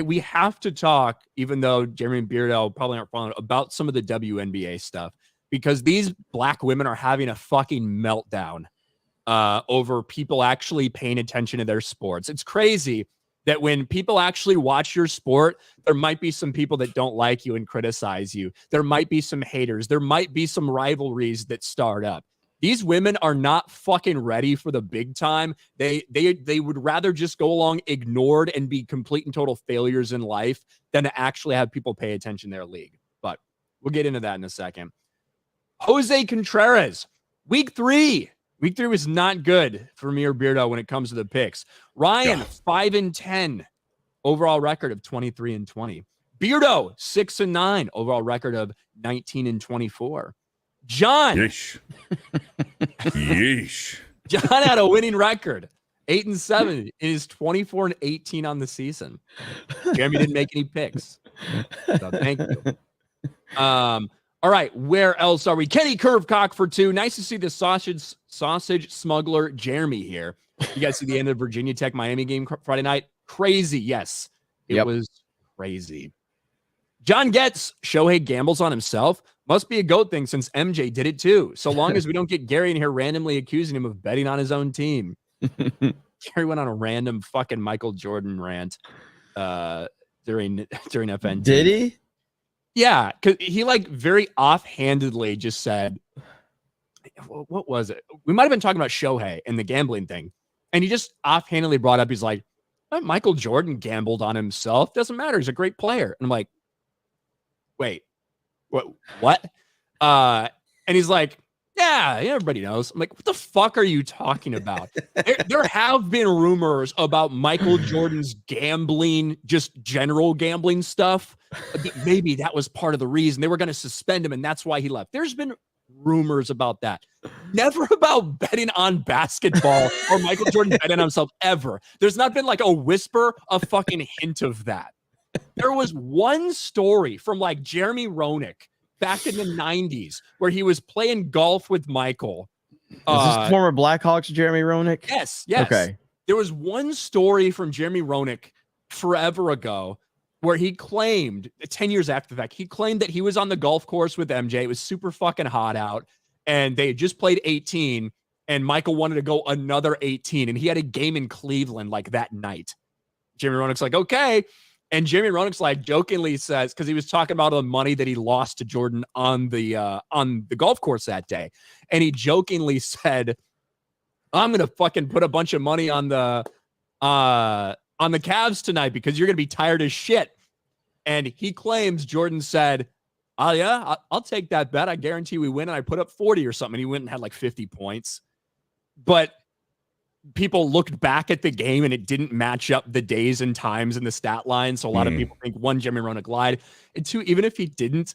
S1: We have to talk, even though Jeremy and Beardo probably aren't following, about some of the WNBA stuff, because these black women are having a fucking meltdown over people actually paying attention to their sports. It's crazy that when people actually watch your sport, there might be some people that don't like you and criticize you. There might be some haters. There might be some rivalries that start up. These women are not fucking ready for the big time. They would rather just go along ignored and be complete and total failures in life than to actually have people pay attention to their league. But we'll get into that in a second. Jose Contreras, week 3. Week 3 was not good for me or Beardo when it comes to the picks. Ryan, 5-10, overall record of 23-20. Beardo, 6-9, overall record of 19-24. John,
S3: Yeesh. Yeesh.
S1: John had a winning record, 8-7. It is 24-18 on the season. Jeremy didn't make any picks, so thank you. All right, where else are we? Kenny Curvecock for 2. Nice to see the sausage smuggler Jeremy here. You guys see the end of the Virginia Tech Miami game Friday night? Crazy, yes. It was crazy. John Getz, Shohei gambles on himself. Must be a GOAT thing since MJ did it too. So long as we don't get Gary in here randomly accusing him of betting on his own team. Gary went on a random fucking Michael Jordan rant during FNT.
S2: Did he?
S1: Yeah, because he like very offhandedly just said, what was it? We might have been talking about Shohei and the gambling thing. And he just offhandedly brought up, he's like, Michael Jordan gambled on himself. Doesn't matter. He's a great player. And I'm like, wait, what? And he's like, yeah, everybody knows. I'm like, what the fuck are you talking about? There have been rumors about Michael Jordan's gambling, just general gambling stuff. Maybe that was part of the reason they were going to suspend him, and that's why he left. There's been rumors about that. Never about betting on basketball or Michael Jordan betting on himself ever. There's not been like a whisper, a fucking hint of that. There was one story from like Jeremy Roenick back in the 90s where he was playing golf with Michael.
S2: Is this former Blackhawks Jeremy Roenick?
S1: Yes.
S2: Okay.
S1: There was one story from Jeremy Roenick forever ago where he claimed, 10 years after the fact, he claimed that he was on the golf course with MJ. It was super fucking hot out, and they had just played 18, and Michael wanted to go another 18, and he had a game in Cleveland like that night. Jeremy Roenick's like, okay. And Jeremy Roenick's like jokingly says, because he was talking about the money that he lost to Jordan on the golf course that day. And he jokingly said, I'm going to fucking put a bunch of money on the Cavs tonight because you're going to be tired as shit. And he claims Jordan said, oh yeah, I'll take that bet. I guarantee we win. And I put up 40 or something. And he went and had like 50 points. But people looked back at the game and it didn't match up the days and times in the stat line. So a lot of people think, one, Jeremy Roenick lied. And two, even if he didn't,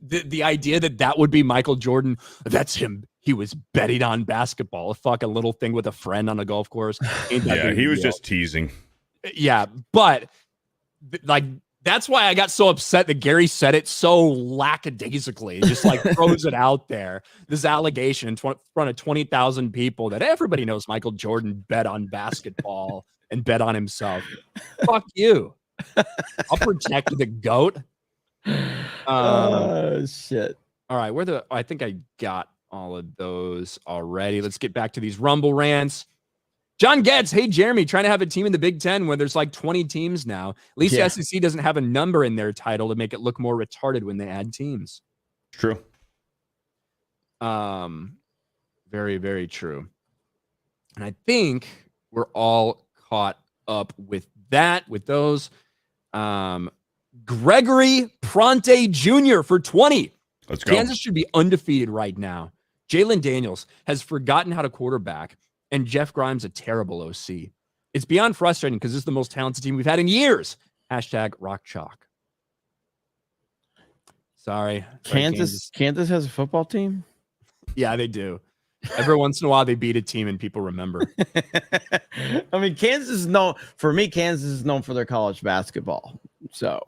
S1: the idea that would be Michael Jordan, that's him. He was betting on basketball, a fucking little thing with a friend on a golf course.
S3: Yeah, he was just teasing.
S1: Yeah, but like that's why I got so upset that Gary said it so lackadaisically, just like throws it out there. This allegation in front of 20,000 people that everybody knows Michael Jordan bet on basketball and bet on himself. Fuck you. I'll protect the GOAT.
S2: Oh shit.
S1: All right, I think I got all of those already. Let's get back to these Rumble rants. John Getz, hey, Jeremy, trying to have a team in the Big Ten where there's like 20 teams now. At least the SEC doesn't have a number in their title to make it look more retarded when they add teams.
S3: True.
S1: Very, very true. And I think we're all caught up with that, with those. Gregory Pronte Jr. for 20.
S3: Let's go.
S1: Kansas should be undefeated right now. Jalen Daniels has forgotten how to quarterback, and Jeff Grimes a terrible OC. It's beyond frustrating because this is the most talented team we've had in years. Hashtag rock chalk. Sorry.
S2: Kansas has a football team?
S1: Yeah, they do. Every once in a while, they beat a team and people remember.
S2: I mean, Kansas is known for their college basketball. So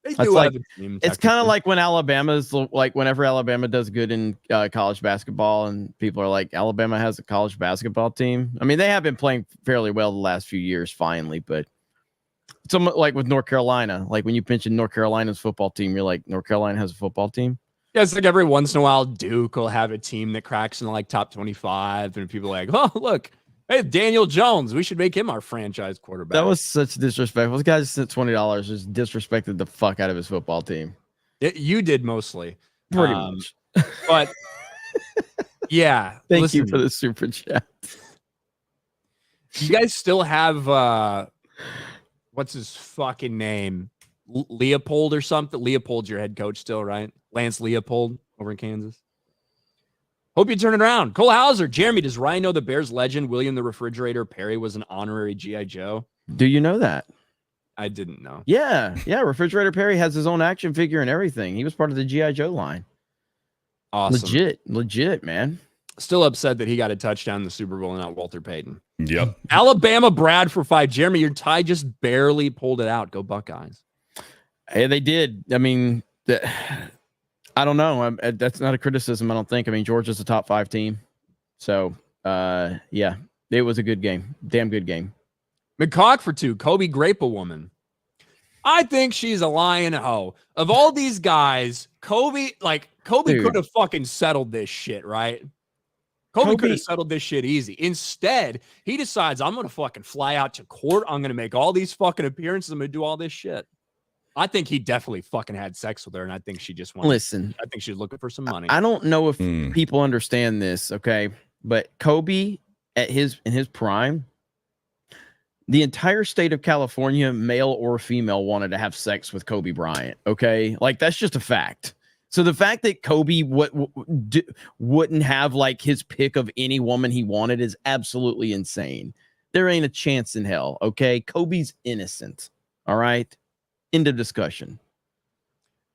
S1: They
S2: It's
S1: do
S2: like-
S1: have a team.
S2: it's kind of like when whenever Alabama does good in college basketball, and people are like, Alabama has a college basketball team. I mean, they have been playing fairly well the last few years, finally, but it's somewhat like with North Carolina. Like when you mention North Carolina's football team, you're like, North Carolina has a football team.
S1: Yeah, it's like every once in a while, Duke will have a team that cracks in like top 25, and people are like, oh, look, hey, Daniel Jones, we should make him our franchise quarterback.
S2: That was such disrespectful. This guy just sent $20, just disrespected the fuck out of his football team.
S1: You did mostly.
S2: Pretty much.
S1: But yeah.
S2: Thank you for the super chat.
S1: You guys still have what's his fucking name? Leopold or something? Leopold's your head coach still, right? Lance Leopold over in Kansas. Hope you turn it around. Cole Hauser, Jeremy, does Ryan know the Bears legend William the Refrigerator Perry was an honorary G.I. Joe?
S2: Do you know that?
S1: I didn't know.
S2: Yeah. Refrigerator Perry has his own action figure and everything. He was part of the G.I. Joe line.
S1: Awesome.
S2: Legit, man.
S1: Still upset that he got a touchdown in the Super Bowl and not Walter Payton.
S3: Yep.
S1: Alabama Brad for 5. Jeremy, your tie just barely pulled it out. Go Buckeyes.
S2: Hey, they did. I mean, I don't know. That's not a criticism, I don't think. I mean, Georgia's a top 5 team. So, yeah, it was a good game. Damn good game.
S1: McCock for 2. Kobe Grape a woman. I think she's a lying hoe. Of all these guys, Kobe
S2: Dude.
S1: could have fucking settled this shit, right? Kobe could have settled this shit easy. Instead, he decides, I'm going to fucking fly out to court. I'm going to make all these fucking appearances. I'm going to do all this shit. I think he definitely fucking had sex with her, and I think she just wanted.
S2: Listen,
S1: I think she's looking for some money.
S2: I don't know if people understand this, okay? But Kobe in his prime, the entire state of California, male or female, wanted to have sex with Kobe Bryant, okay? Like, that's just a fact. So the fact that Kobe wouldn't have like his pick of any woman he wanted is absolutely insane. There ain't a chance in hell, okay? Kobe's innocent, all right? End of discussion.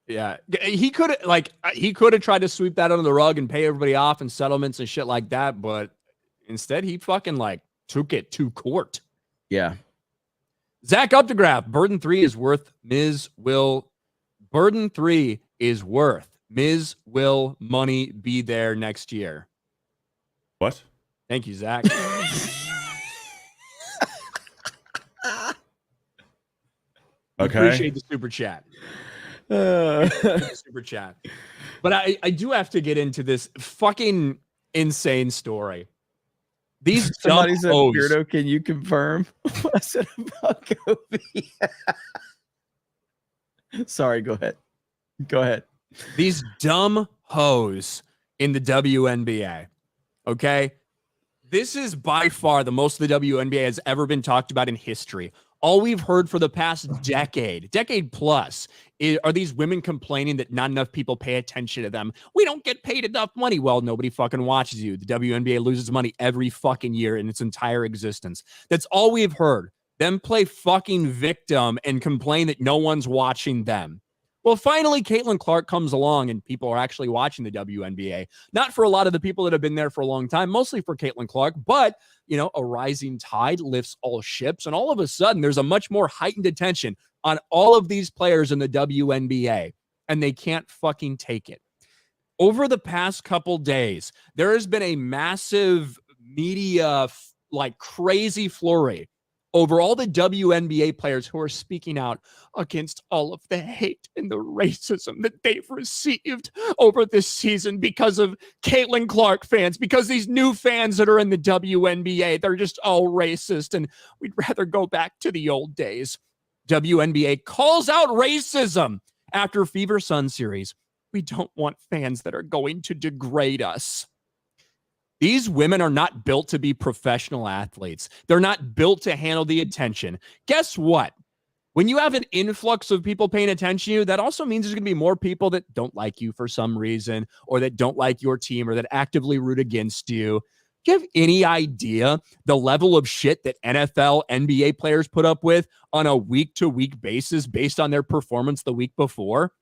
S1: Yeah, he could have tried to sweep that under the rug and pay everybody off and settlements and shit like that, but instead he fucking like took it to court.
S2: Yeah.
S1: Zach Updegraff, Burden 3 is worth Ms. Will. Burden 3 is worth Ms. Will money be there next year.
S3: What?
S1: Thank you, Zach.
S3: Okay.
S1: Appreciate the super chat. Super chat. But I do have to get into this fucking insane story. These
S2: Somebody said,
S1: hoes,
S2: Beardo, can you confirm what I said about Kobe? Sorry, go ahead. Go ahead.
S1: These dumb hoes in the WNBA. Okay? This is by far the most the WNBA has ever been talked about in history. All we've heard for the past decade plus, are these women complaining that not enough people pay attention to them. We don't get paid enough money. Well, nobody fucking watches you. The WNBA loses money every fucking year in its entire existence. That's all we've heard. Them play fucking victim and complain that no one's watching them. Well, finally, Caitlin Clark comes along and people are actually watching the WNBA. Not for a lot of the people that have been there for a long time, mostly for Caitlin Clark, but, you know, a rising tide lifts all ships. And all of a sudden, there's a much more heightened attention on all of these players in the WNBA, and they can't fucking take it. Over the past couple days, there has been a massive media, like crazy flurry over all the WNBA players who are speaking out against all of the hate and the racism that they've received over this season because of Caitlin Clark fans, because these new fans that are in the WNBA, they're just all racist, and we'd rather go back to the old days. WNBA calls out racism after Fever Sun series. We don't want fans that are going to degrade us. These women are not built to be professional athletes. They're not built to handle the attention. Guess what? When you have an influx of people paying attention to you, that also means there's going to be more people that don't like you for some reason, or that don't like your team, or that actively root against you. Do you have any idea the level of shit that NFL, NBA players put up with on a week-to-week basis based on their performance the week before?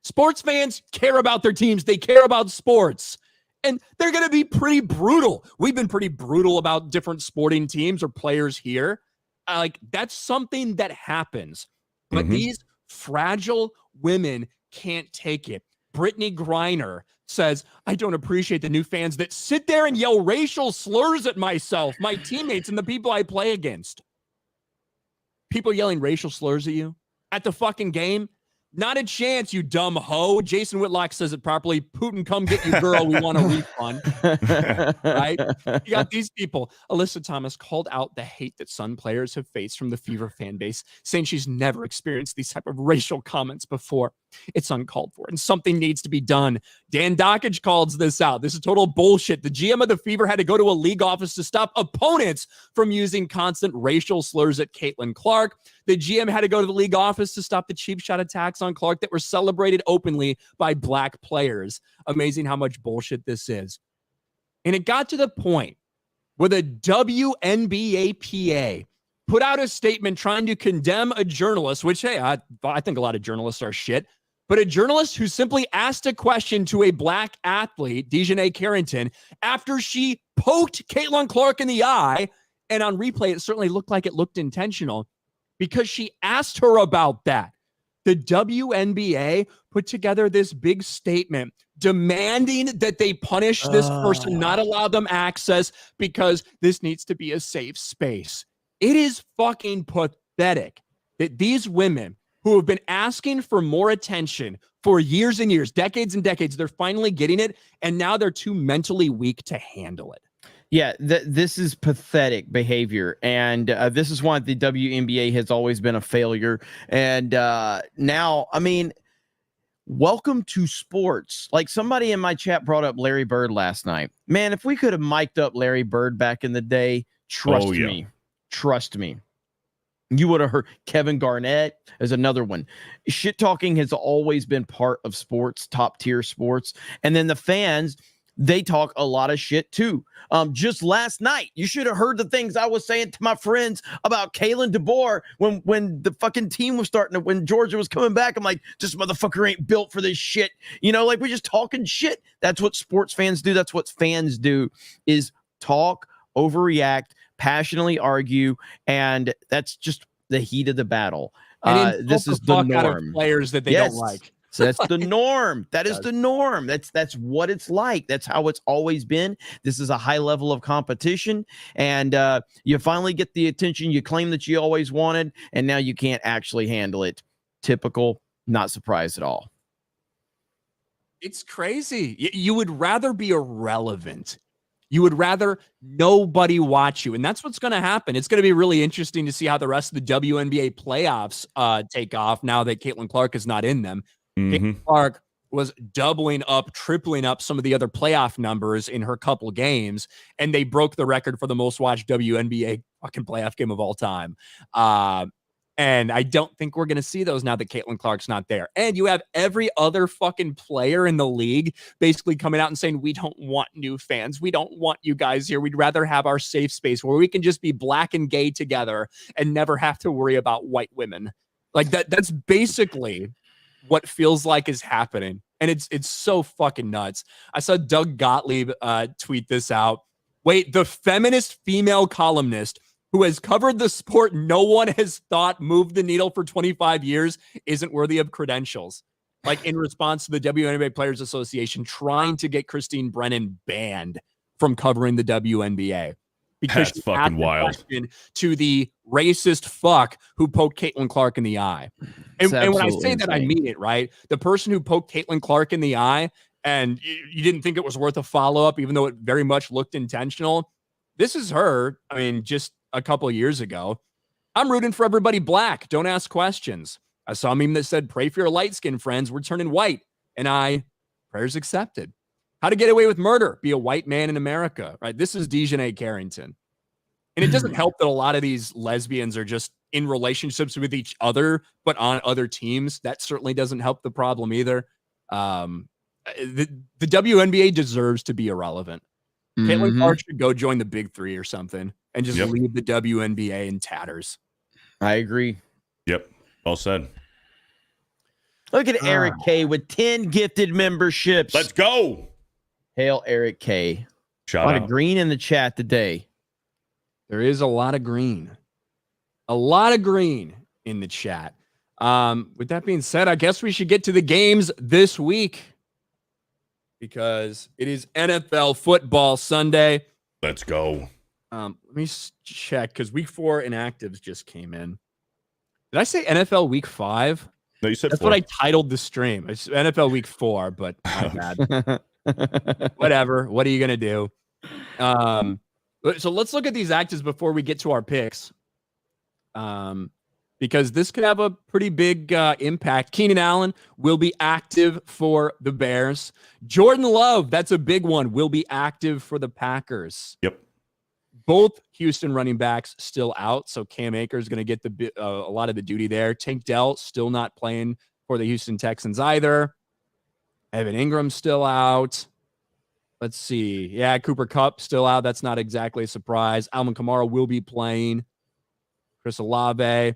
S1: Sports fans care about their teams. They care about sports. And they're going to be pretty brutal. We've been pretty brutal about different sporting teams or players here. That's something that happens. But these fragile women can't take it. Brittany Griner says, I don't appreciate the new fans that sit there and yell racial slurs at myself, my teammates, and the people I play against. People yelling racial slurs at you at the fucking game? Not a chance, you dumb hoe. Jason Whitlock says it properly. Putin, come get you, girl. We want a refund. Right? You got these people. Alyssa Thomas called out the hate that Sun players have faced from the Fever fan base, saying she's never experienced these type of racial comments before. It's uncalled for, and something needs to be done. Dan Dockage calls this out. This is total bullshit. The GM of the Fever had to go to a league office to stop opponents from using constant racial slurs at Caitlin Clark. The GM had to go to the league office to stop the cheap shot attacks on Clark that were celebrated openly by black players. Amazing how much bullshit this is. And it got to the point where the WNBA PA put out a statement trying to condemn a journalist, which, hey, I think a lot of journalists are shit, but a journalist who simply asked a question to a black athlete, Dejanay Carrington, after she poked Caitlin Clark in the eye, and on replay, it certainly looked like it looked intentional, because she asked her about that. The WNBA put together this big statement demanding that they punish this person, not allow them access, because this needs to be a safe space. It is fucking pathetic that these women who have been asking for more attention for years and years, decades and decades, they're finally getting it, and now they're too mentally weak to handle it.
S2: Yeah, this is pathetic behavior, and this is why the WNBA has always been a failure. And now, I mean, welcome to sports. Like, somebody in my chat brought up Larry Bird last night. Man, if we could have mic'd up Larry Bird back in the day, trust me, you would have heard. Kevin Garnett is another one. Shit talking has always been part of sports, top tier sports, and then the fans, they talk a lot of shit too. Just last night, you should have heard the things I was saying to my friends about Kalen DeBoer when the fucking team was when Georgia was coming back. I'm like, this motherfucker ain't built for this shit. You know, like, we're just talking shit. That's what sports fans do. That's what fans do, is talk, overreact, passionately argue, and that's just the heat of the battle. This is the norm.
S1: Players that they don't like.
S2: So that's the norm. That is the norm. That's what it's like. That's how it's always been. This is a high level of competition, and you finally get the attention you claim that you always wanted, and now you can't actually handle it. Typical, not surprised at all.
S1: It's crazy. You would rather be irrelevant. You would rather nobody watch you, and that's what's going to happen. It's going to be really interesting to see how the rest of the WNBA playoffs take off now that Caitlin Clark is not in them. Caitlin Clark was doubling up, tripling up some of the other playoff numbers in her couple games, and they broke the record for the most watched WNBA fucking playoff game of all time. And I don't think we're going to see those now that Caitlin Clark's not there. And you have every other fucking player in the league basically coming out and saying, we don't want new fans. We don't want you guys here. We'd rather have our safe space where we can just be black and gay together and never have to worry about white women. Like that's basically what feels like is happening. And it's so fucking nuts. I saw Doug Gottlieb tweet this out. Wait, the feminist female columnist who has covered the sport no one has thought moved the needle for 25 years isn't worthy of credentials. Like, in response to the WNBA Players Association trying to get Christine Brennan banned from covering the WNBA. Because
S3: that's fucking wild.
S1: To the racist fuck who poked Caitlin Clark in the eye. And when I say that, I mean it, right? The person who poked Caitlin Clark in the eye and you didn't think it was worth a follow-up, even though it very much looked intentional. This is her. I mean, just a couple of years ago. I'm rooting for everybody black. Don't ask questions. I saw a meme that said, pray for your light-skinned friends. We're turning white. And prayers accepted. How to get away with murder. Be a white man in America, right? This is Dejanay Carrington. And it doesn't help that a lot of these lesbians are just in relationships with each other, but on other teams. That certainly doesn't help the problem either. The WNBA deserves to be irrelevant. Caitlin Clark should go join the Big Three or something and just leave the WNBA in tatters.
S2: I agree.
S3: Yep. Well said.
S2: Look at Eric K with 10 gifted memberships.
S3: Let's go.
S2: Hail Eric K.
S3: Shout
S2: A lot
S3: out.
S2: of green in the chat today.
S1: There is a lot of green. A lot of green in the chat. With that being said, I guess we should get to the games this week because it is NFL football Sunday.
S3: Let's go.
S1: Let me check because week 4 inactives just came in. Did I say NFL week 5?
S3: No, you said
S1: That's
S3: 4.
S1: what I titled the stream. It's NFL week 4, but my bad. Whatever. What are you going to do? So let's look at these actives before we get to our picks. Because this could have a pretty big impact. Keenan Allen will be active for the Bears. Jordan Love, that's a big one, will be active for the Packers.
S3: Yep.
S1: Both Houston running backs still out, so Cam Akers is going to get a lot of the duty there. Tank Dell still not playing for the Houston Texans either. Evan Ingram's still out. Let's see. Yeah, Cooper Kupp still out. That's not exactly a surprise. Alvin Kamara will be playing. Chris Olave.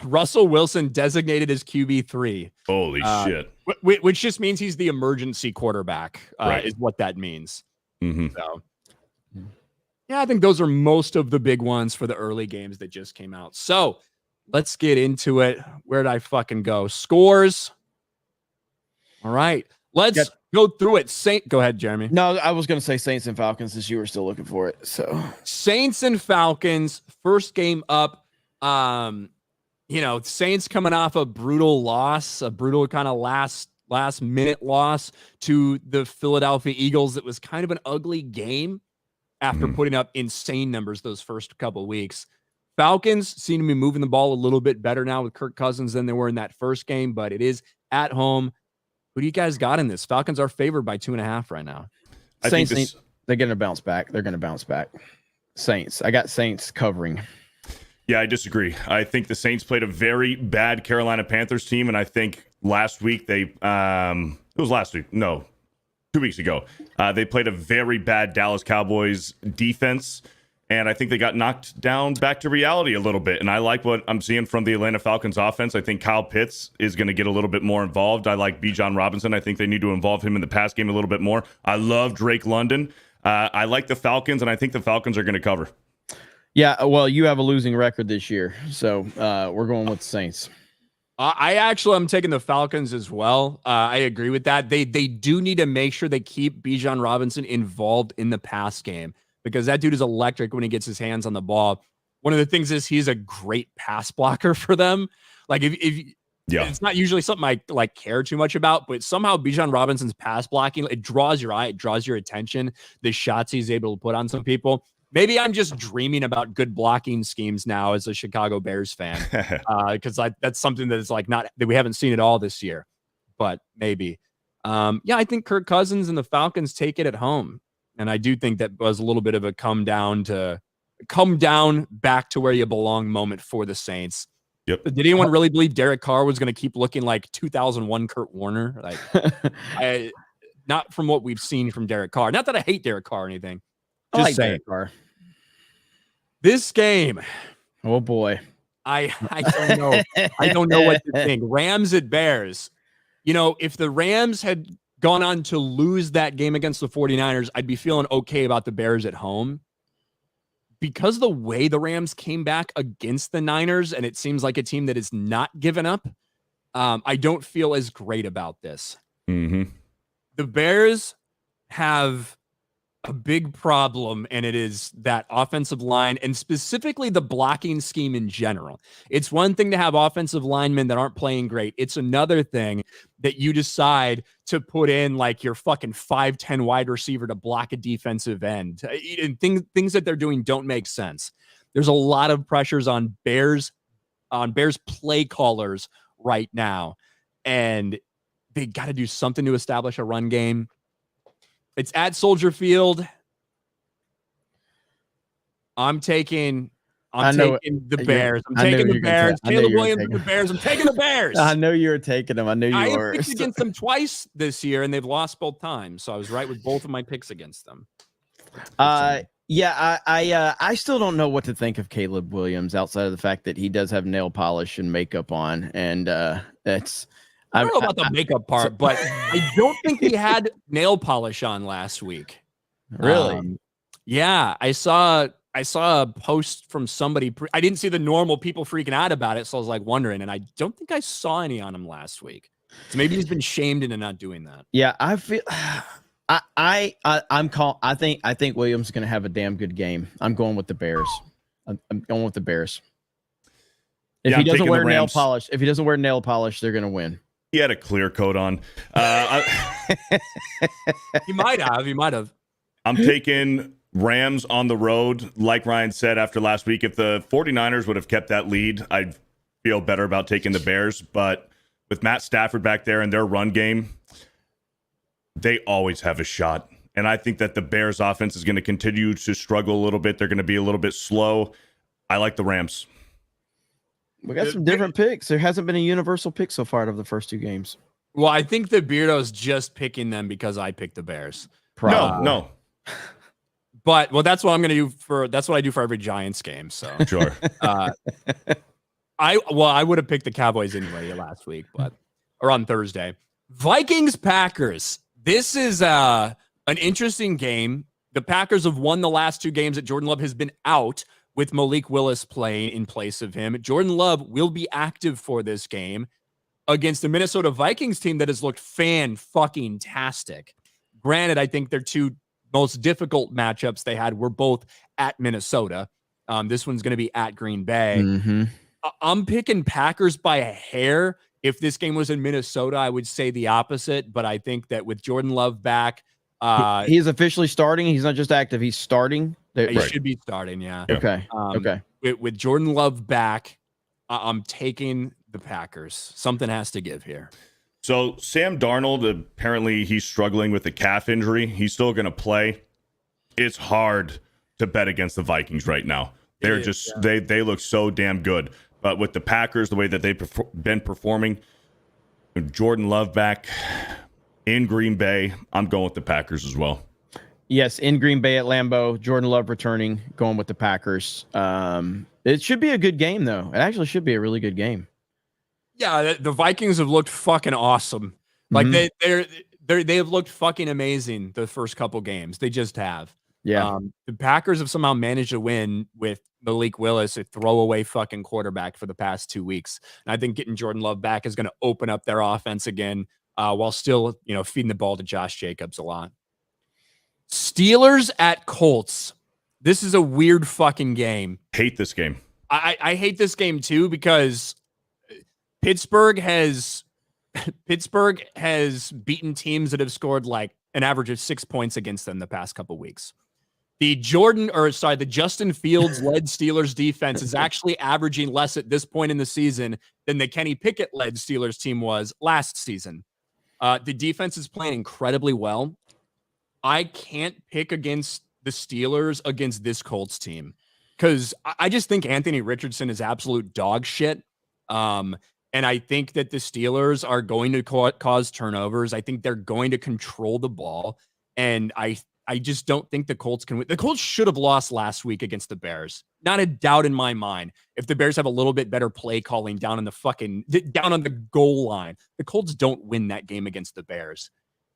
S1: Russell Wilson designated as QB3.
S3: Holy shit.
S1: Which just means he's the emergency quarterback,
S3: Right.
S1: is what that means.
S3: Mm-hmm.
S1: So, yeah, I think those are most of the big ones for the early games that just came out. So let's get into it. Where did I fucking go? Scores. All right. Let's go through it. Go ahead, Jeremy.
S2: No, I was going to say Saints and Falcons since you were still looking for it. So
S1: Saints and Falcons, first game up. Saints coming off a brutal loss, a brutal kind of last minute loss to the Philadelphia Eagles. It was kind of an ugly game after putting up insane numbers those first couple of weeks. Falcons seem to be moving the ball a little bit better now with Kirk Cousins than they were in that first game, but it is at home. Who do you guys got in this? Falcons are favored by 2.5 right now.
S2: Saints, they're going to bounce back. They're going to bounce back. Saints. I got Saints covering.
S3: Yeah, I disagree. I think the Saints played a very bad Carolina Panthers team, and I think last week it was last week. No, 2 weeks ago. They played a very bad Dallas Cowboys defense, and I think they got knocked down back to reality a little bit. And I like what I'm seeing from the Atlanta Falcons offense. I think Kyle Pitts is going to get a little bit more involved. I like Bijan Robinson. I think they need to involve him in the pass game a little bit more. I love Drake London. I like the Falcons, and I think the Falcons are going to cover.
S2: Yeah, well, you have a losing record this year, so we're going with the Saints.
S1: I'm taking the Falcons as well. I agree with that. They do need to make sure they keep Bijan Robinson involved in the pass game because that dude is electric when he gets his hands on the ball. One of the things is he's a great pass blocker for them. Like if it's not usually something I like care too much about, but somehow Bijan Robinson's pass blocking, it draws your eye, it draws your attention. The shots he's able to put on some people. Maybe I'm just dreaming about good blocking schemes now as a Chicago Bears fan, because that's something that is like not that we haven't seen at all this year, but maybe. I think Kirk Cousins and the Falcons take it at home, and I do think that was a little bit of a come down back to where you belong moment for the Saints.
S3: Yep.
S1: Did anyone really believe Derek Carr was going to keep looking like 2001 Kurt Warner? Like, not from what we've seen from Derek Carr. Not that I hate Derek Carr or anything. Just
S2: like
S1: saying.
S2: Carr.
S1: This game,
S2: oh boy,
S1: I don't know. I don't know what to think. Rams at Bears. If the Rams had gone on to lose that game against the 49ers, I'd be feeling okay about the Bears at home. Because the way the Rams came back against the Niners, and it seems like a team that is not given up, I don't feel as great about this.
S3: Mm-hmm.
S1: The Bears have a big problem, and it is that offensive line and specifically the blocking scheme in general. It's one thing to have offensive linemen that aren't playing great. It's another thing that you decide to put in like your fucking 5'10" wide receiver to block a defensive end. And things that they're doing don't make sense. There's a lot of pressures on Bears play callers right now, and they got to do something to establish a run game. It's at Soldier Field. I'm taking the Bears. I'm taking the Bears. Caleb Williams and the Bears. I'm taking the Bears.
S2: I know you were taking them. I knew you were.
S1: I picked against them twice this year, and they've lost both times. So I was right with both of my picks against them.
S2: I still don't know what to think of Caleb Williams outside of the fact that he does have nail polish and makeup on, and
S1: I don't know about the makeup part, but I don't think he had nail polish on last week.
S2: Really?
S1: Yeah, I saw a post from somebody. I didn't see the normal people freaking out about it, so I was like wondering, and I don't think I saw any on him last week. So maybe he's been shamed into not doing that.
S2: Yeah, I feel. I think Williams is going to have a damn good game. I'm going with the Bears. I'm going with the Bears. If he doesn't wear nail polish, they're going to win.
S3: He had a clear coat on.
S1: He might have.
S3: I'm taking Rams on the road. Like Ryan said after last week, if the 49ers would have kept that lead, I'd feel better about taking the Bears. But with Matt Stafford back there and their run game, they always have a shot. And I think that the Bears offense is going to continue to struggle a little bit. They're going to be a little bit slow. I like the Rams.
S2: We got some different picks. There hasn't been a universal pick so far out of the first 2 games.
S1: Well, I think the Beardo's just picking them because I picked the Bears.
S3: No.
S1: But that's what I'm going to do that's what I do for every Giants game. So
S3: sure.
S1: I would have picked the Cowboys anyway last week, or on Thursday. Vikings Packers. This is an interesting game. The Packers have won the last 2 games that Jordan Love has been out, with Malik Willis playing in place of him. Jordan Love will be active for this game against the Minnesota Vikings team that has looked fan-fucking-tastic. Granted, I think their 2 most difficult matchups they had were both at Minnesota. This one's going to be at Green Bay.
S2: Mm-hmm.
S1: I'm picking Packers by a hair. If this game was in Minnesota, I would say the opposite, but I think that with Jordan Love back,
S2: he's officially starting. He's not just active. He's starting.
S1: He should be starting. Yeah.
S2: Okay. Okay.
S1: With Jordan Love back, I'm taking the Packers. Something has to give here.
S3: So Sam Darnold, apparently he's struggling with a calf injury. He's still going to play. It's hard to bet against the Vikings right now. They're they look so damn good. But with the Packers, the way that they've been performing, Jordan Love back in Green Bay, I'm going with the Packers as well.
S2: Yes, in Green Bay at Lambeau, Jordan Love returning, going with the Packers. It should be a good game, though. It actually should be a really good game.
S1: Yeah, the Vikings have looked fucking awesome. Like they have looked fucking amazing the first couple games. They just have.
S2: Yeah.
S1: The Packers have somehow managed to win with Malik Willis, a throwaway fucking quarterback for the past 2 weeks. And I think getting Jordan Love back is going to open up their offense again, while still, feeding the ball to Josh Jacobs a lot. Steelers at Colts. This is a weird fucking game.
S3: Hate this game.
S1: I hate this game too, because Pittsburgh has beaten teams that have scored like an average of 6 points against them the past couple weeks. The Justin Fields led Steelers defense is actually averaging less at this point in the season than the Kenny Pickett led Steelers team was last season. The defense is playing incredibly well. I can't pick against the Steelers against this Colts team, because I just think Anthony Richardson is absolute dog shit. And I think that the Steelers are going to cause turnovers. I think they're going to control the ball. And I just don't think the Colts can win. The Colts should have lost last week against the Bears. Not a doubt in my mind. If the Bears have a little bit better play calling down on the goal line, the Colts don't win that game against the Bears.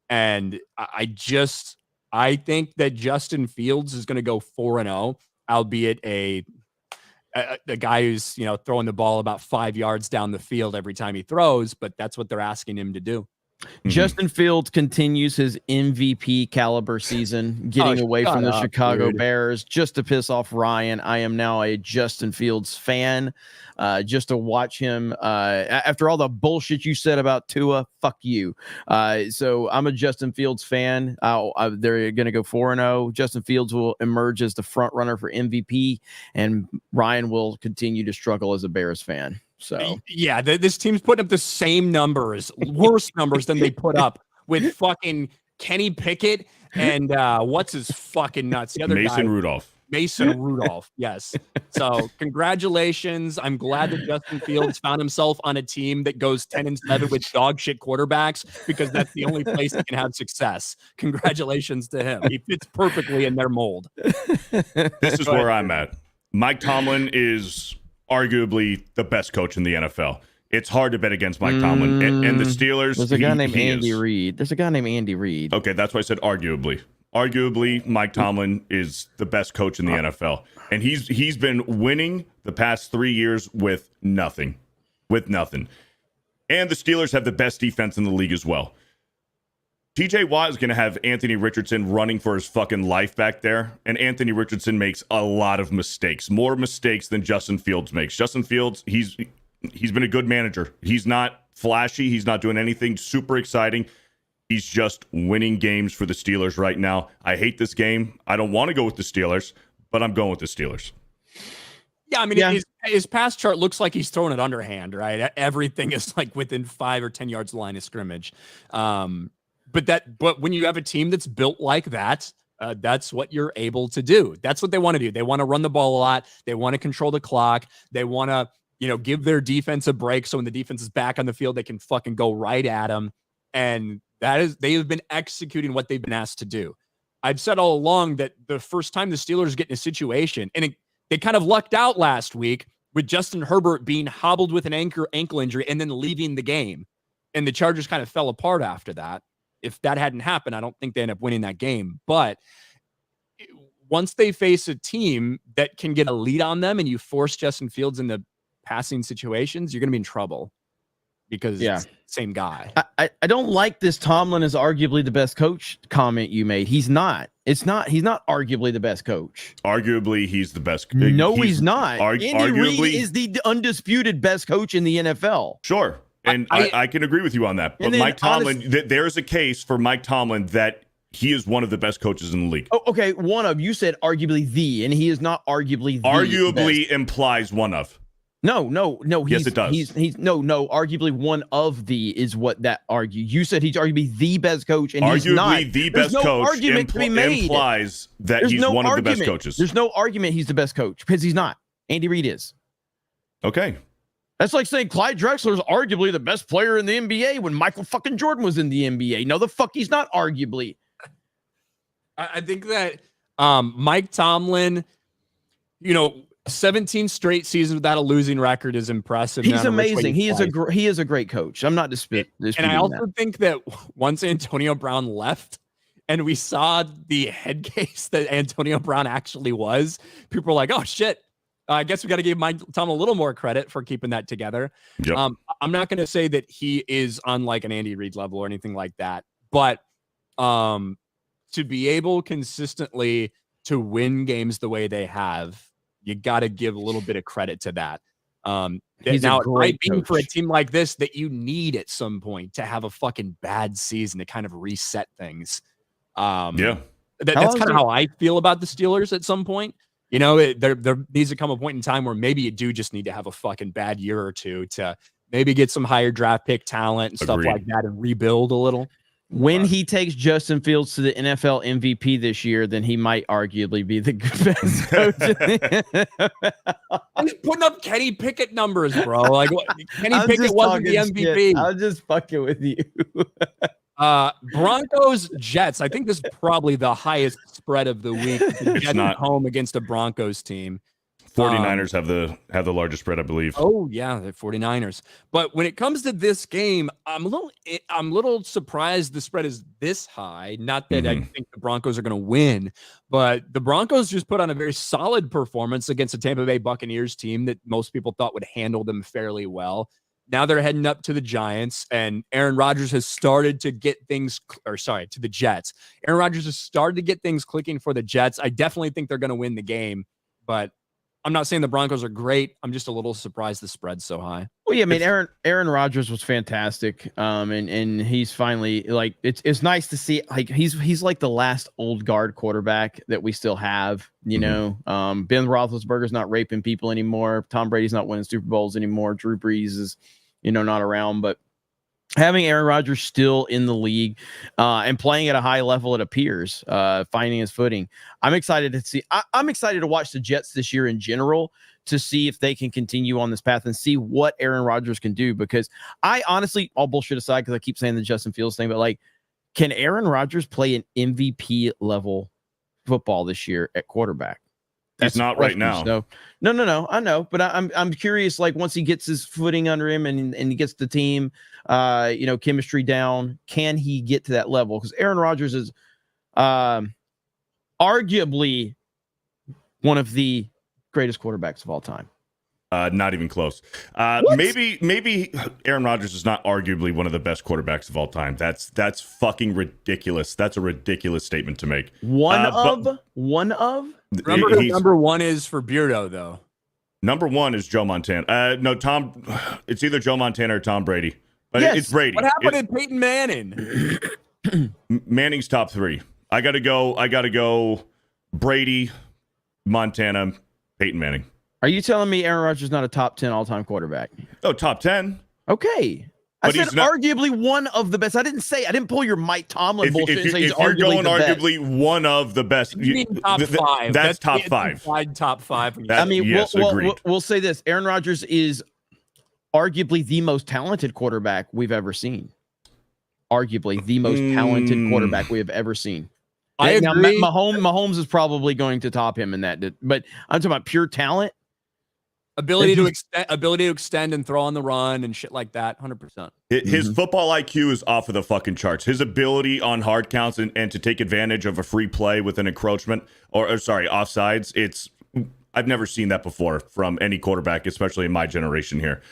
S1: And I think that Justin Fields is going to go 4-0, albeit a guy who's, throwing the ball about 5 yards down the field every time he throws, but that's what they're asking him to do.
S2: Justin Fields continues his MVP caliber season, getting away from the Chicago Bears just to piss off Ryan. I am now a Justin Fields fan, just to watch him. After all the bullshit you said about Tua, fuck you. So I'm a Justin Fields fan. They're going to go 4-0. Justin Fields will emerge as the front runner for MVP, and Ryan will continue to struggle as a Bears fan. So
S1: yeah, this team's putting up the same numbers, worse numbers than they put up with fucking Kenny Pickett and what's his fucking nuts? The other
S3: Mason
S1: guy,
S3: Rudolph.
S1: Mason Rudolph. Yes. So congratulations. I'm glad that Justin Fields found himself on a team that goes 10-7 with dog shit quarterbacks, because that's the only place he can have success. Congratulations to him. He fits perfectly in their mold.
S3: This is where I'm at. Mike Tomlin is arguably the best coach in the NFL. It's hard to bet against Mike Tomlin and the Steelers.
S2: There's a guy named Andy Reid.
S3: Okay, that's why I said arguably. Arguably, Mike Tomlin is the best coach in the NFL, and he's been winning the past 3 years with nothing. And the Steelers have the best defense in the league as well. TJ Watt is going to have Anthony Richardson running for his fucking life back there, and Anthony Richardson makes a lot of mistakes, more mistakes than Justin Fields makes. Justin Fields, he's been a good manager. He's not flashy. He's not doing anything super exciting. He's just winning games for the Steelers right now. I hate this game. I don't want to go with the Steelers, but I'm going with the Steelers.
S1: Yeah, I mean, his pass chart looks like he's throwing it underhand, right? Everything is like within 5 or 10 yards of the line of scrimmage. But when you have a team that's built like that, that's what you're able to do. That's what they want to do. They want to run the ball a lot. They want to control the clock. They want to, give their defense a break. So when the defense is back on the field, they can fucking go right at them. And they have been executing what they've been asked to do. I've said all along that the first time the Steelers get in a situation, and they kind of lucked out last week with Justin Herbert being hobbled with an ankle injury and then leaving the game. And the Chargers kind of fell apart after that. If that hadn't happened, I don't think they end up winning that game. But once they face a team that can get a lead on them and you force Justin Fields into passing situations, you're going to be in trouble because it's the same guy.
S2: I don't like this Tomlin is arguably the best coach comment you made. He's not. He's not arguably the best coach.
S3: Arguably, he's the best.
S2: No, he's not. Andy
S3: arguably
S2: Reid is the undisputed best coach in the NFL.
S3: Sure. And I can agree with you on that. But Mike Tomlin, there's a case for Mike Tomlin that he is one of the best coaches in the league.
S2: Oh, okay. You said arguably and he is not arguably the
S3: Arguably
S2: best.
S3: Implies one of.
S2: No.
S3: Yes, it does.
S2: He's arguably one of the is what that argue. You said he's arguably the best coach, and he's not.
S3: Arguably the best coach implies that he's one of the best coaches.
S2: There's no argument he's the best coach because he's not. Andy Reid is.
S3: Okay.
S2: That's like saying Clyde Drexler is arguably the best player in the NBA when Michael fucking Jordan was in the NBA. No, the fuck he's not arguably.
S1: I think that Mike Tomlin, 17 straight seasons without a losing record is impressive.
S2: He's amazing. He is a great coach. I'm not disputing.
S1: And I also think that once Antonio Brown left and we saw the head case that Antonio Brown actually was, people were like, oh shit. I guess we got to give Mike Tomlin a little more credit for keeping that together.
S3: Yep.
S1: I'm not going to say that he is on like an Andy Reid level or anything like that, but to be able consistently to win games the way they have, you got to give a little bit of credit to that. Now, it might be for a team like this that you need at some point to have a fucking bad season to kind of reset things. That's kind of how I feel about the Steelers at some point. There needs to come a point in time where maybe you do just need to have a fucking bad year or two to maybe get some higher draft pick talent and stuff like that and rebuild a little.
S2: When he takes Justin Fields to the NFL MVP this year, then he might arguably be the best coach.
S1: I'm just putting up Kenny Pickett numbers, bro. Like Kenny Pickett wasn't the MVP.
S2: I'm just fucking with you.
S1: Broncos Jets. I think this is probably the highest spread of the week. The Jets at home against a Broncos team.
S3: 49ers have the largest spread, I believe.
S1: Oh yeah, the 49ers. But when it comes to this game, I'm a little surprised the spread is this high. Not that I think the Broncos are going to win, but the Broncos just put on a very solid performance against a Tampa Bay Buccaneers team that most people thought would handle them fairly well. Now they're heading up to the Giants, and Aaron Rodgers has started to get things, to the Jets. Aaron Rodgers has started to get things clicking for the Jets. I definitely think they're going to win the game, but I'm not saying the Broncos are great. I'm just a little surprised the spread's so high.
S2: Well, yeah, I mean, Aaron Rodgers was fantastic. And he's finally like, it's nice to see, like, he's like the last old guard quarterback that we still have, Ben Roethlisberger's not raping people anymore. Tom Brady's not winning Super Bowls anymore. Drew Brees is, not around, but having Aaron Rodgers still in the league and playing at a high level, it appears, finding his footing. I'm excited to see. I'm excited to watch the Jets this year in general to see if they can continue on this path and see what Aaron Rodgers can do. Because I honestly, all bullshit aside, because I keep saying the Justin Fields thing, but like, can Aaron Rodgers play an MVP level football this year at quarterback?
S3: He's not right now.
S2: So, no. I know, but I'm curious. Like once he gets his footing under him and he gets the team, chemistry down, can he get to that level? Because Aaron Rodgers is, arguably one of the greatest quarterbacks of all time.
S3: Not even close. Maybe Aaron Rodgers is not arguably one of the best quarterbacks of all time. That's fucking ridiculous. That's a ridiculous statement to make.
S2: One of.
S1: Remember who number one is for Beardo, though.
S3: Number one is Joe Montana. No, Tom. It's either Joe Montana or Tom Brady. But
S2: Yes.
S3: it's Brady.
S1: What happened to Peyton Manning?
S3: Manning's top three. I gotta go. Brady, Montana, Peyton Manning.
S2: Are you telling me Aaron Rodgers is not a top 10 all-time quarterback?
S3: Oh, top 10.
S2: Okay.
S3: But
S2: I said arguably one of the best. I didn't pull your Mike Tomlin bullshit and say he's
S3: if you're going
S2: arguably
S3: one of the best,
S1: You mean top five.
S3: That's top five.
S1: Top five.
S2: I mean,
S3: yes, agreed.
S2: we'll say this. Aaron Rodgers is arguably the most talented quarterback we've ever seen. Arguably the most talented quarterback we have ever seen.
S1: I agree.
S2: Now, Mahomes is probably going to top him in that, but I'm talking about pure talent.
S1: Ability to extend and throw on the run and shit like that, 100%.
S3: His football IQ is off of the fucking charts. His ability on hard counts and to take advantage of a free play with an encroachment or offsides, I've never seen that before from any quarterback, especially in my generation here.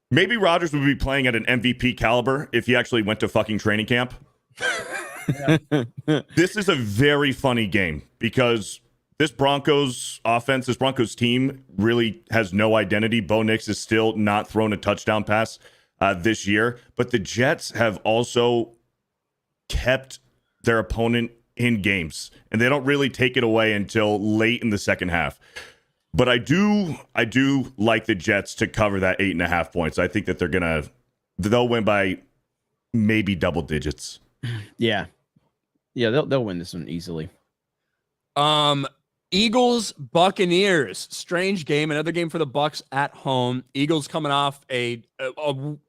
S3: Maybe Rodgers would be playing at an MVP caliber if he actually went to fucking training camp. This is a very funny game because this Broncos offense, this Broncos team really has no identity. Bo Nix is still not thrown a touchdown pass this year, but the Jets have also kept their opponent in games, and they don't really take it away until late in the second half. But I do like the Jets to cover that 8.5 points. I think that they'll win by maybe double digits.
S2: Yeah, they'll win this one easily.
S1: Eagles Buccaneers, strange game. Another game for the Bucs at home. Eagles coming off a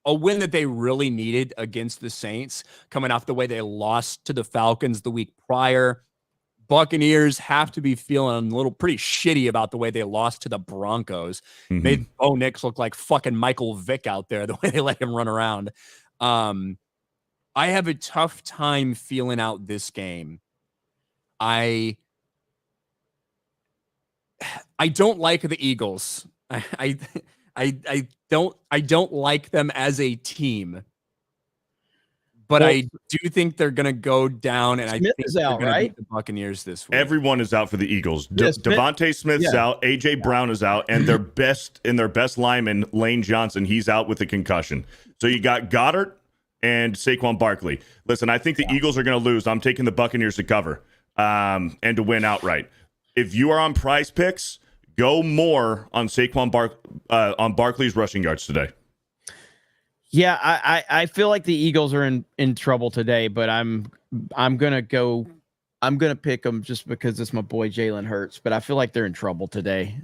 S1: win that they really needed against the Saints, coming off the way they lost to the Falcons the week prior. Buccaneers have to be feeling pretty shitty about the way they lost to the Broncos. Made Bo Nix look like fucking Michael Vick out there, the way they let him run around. I have a tough time feeling out this game. I don't like the Eagles. I don't like them as a team. But I do think they're going to go down, and
S2: Smith
S1: I think
S2: is
S1: they're
S2: out,
S1: going to
S2: right?
S1: beat the Buccaneers this week.
S3: Everyone is out for the Eagles.
S2: Smith-
S3: Devontae Smith's out. AJ Brown is out, and their best lineman, Lane Johnson, he's out with a concussion. So you got Goddard and Saquon Barkley. Listen, I think the Eagles are going to lose. I'm taking the Buccaneers to cover and to win outright. If you are on Prize Picks, go more on on Barkley's rushing yards today.
S2: Yeah, I feel like the Eagles are in trouble today, but I'm gonna pick them just because it's my boy Jalen Hurts. But I feel like they're in trouble today.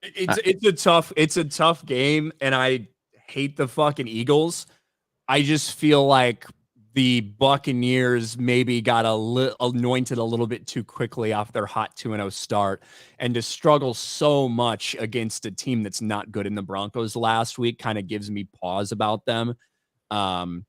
S1: It's a tough game, and I hate the fucking Eagles. I just feel like the Buccaneers maybe got anointed a little bit too quickly off their hot 2-0 start, and to struggle so much against a team that's not good in the Broncos last week kind of gives me pause about them. But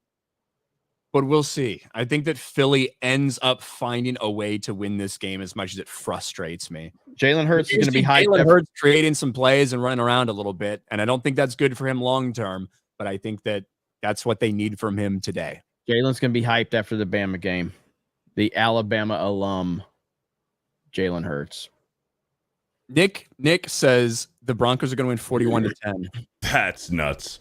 S1: we'll see. I think that Philly ends up finding a way to win this game as much as it frustrates me.
S2: Jalen Hurts is going to be hyped.
S1: Jalen Hurts creating some plays and running around a little bit, and I don't think that's good for him long term, but I think that that's what they need from him today.
S2: Jalen's going to be hyped after the Bama game. The Alabama alum, Jalen Hurts.
S1: Nick says the Broncos are going to win 41-10.
S3: That's nuts.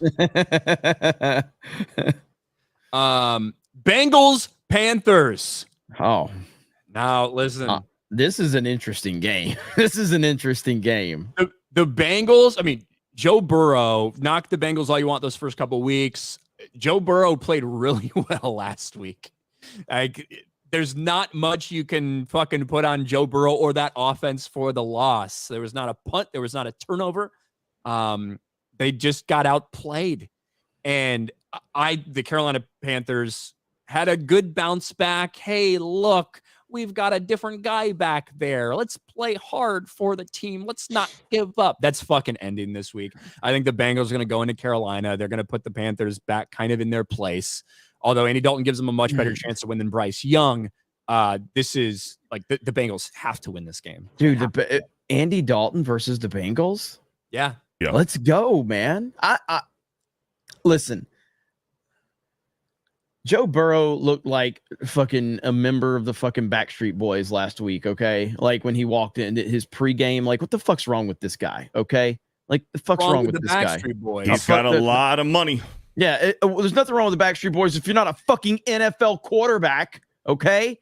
S1: Bengals, Panthers.
S2: Oh.
S1: Now, listen.
S2: This is an interesting game. The
S1: Bengals, I mean, Joe Burrow, knocked the Bengals all you want those first couple weeks. Joe Burrow played really well last week. There's not much you can fucking put on Joe Burrow or that offense for the loss. There was not a punt. There was not a turnover. They just got outplayed. And the Carolina Panthers had a good bounce back. Hey, look, we've got a different guy back there. Let's play hard for the team. Let's not give up. That's fucking ending this week. I think the Bengals are going to go into Carolina. They're going to put the Panthers back kind of in their place. Although Andy Dalton gives them a much better chance to win than Bryce Young. This is like the Bengals have to win this game.
S2: Dude, Andy Dalton versus the Bengals?
S1: Yeah.
S2: Let's go, man. I listen. Joe Burrow looked like fucking a member of the fucking Backstreet Boys last week, okay? Like when he walked in his pregame, like what the fuck's wrong with this guy, okay? Like the fuck's wrong with this guy?
S1: Boys?
S3: He's got a lot of money.
S2: Yeah, there's nothing wrong with the Backstreet Boys if you're not a fucking NFL quarterback, okay?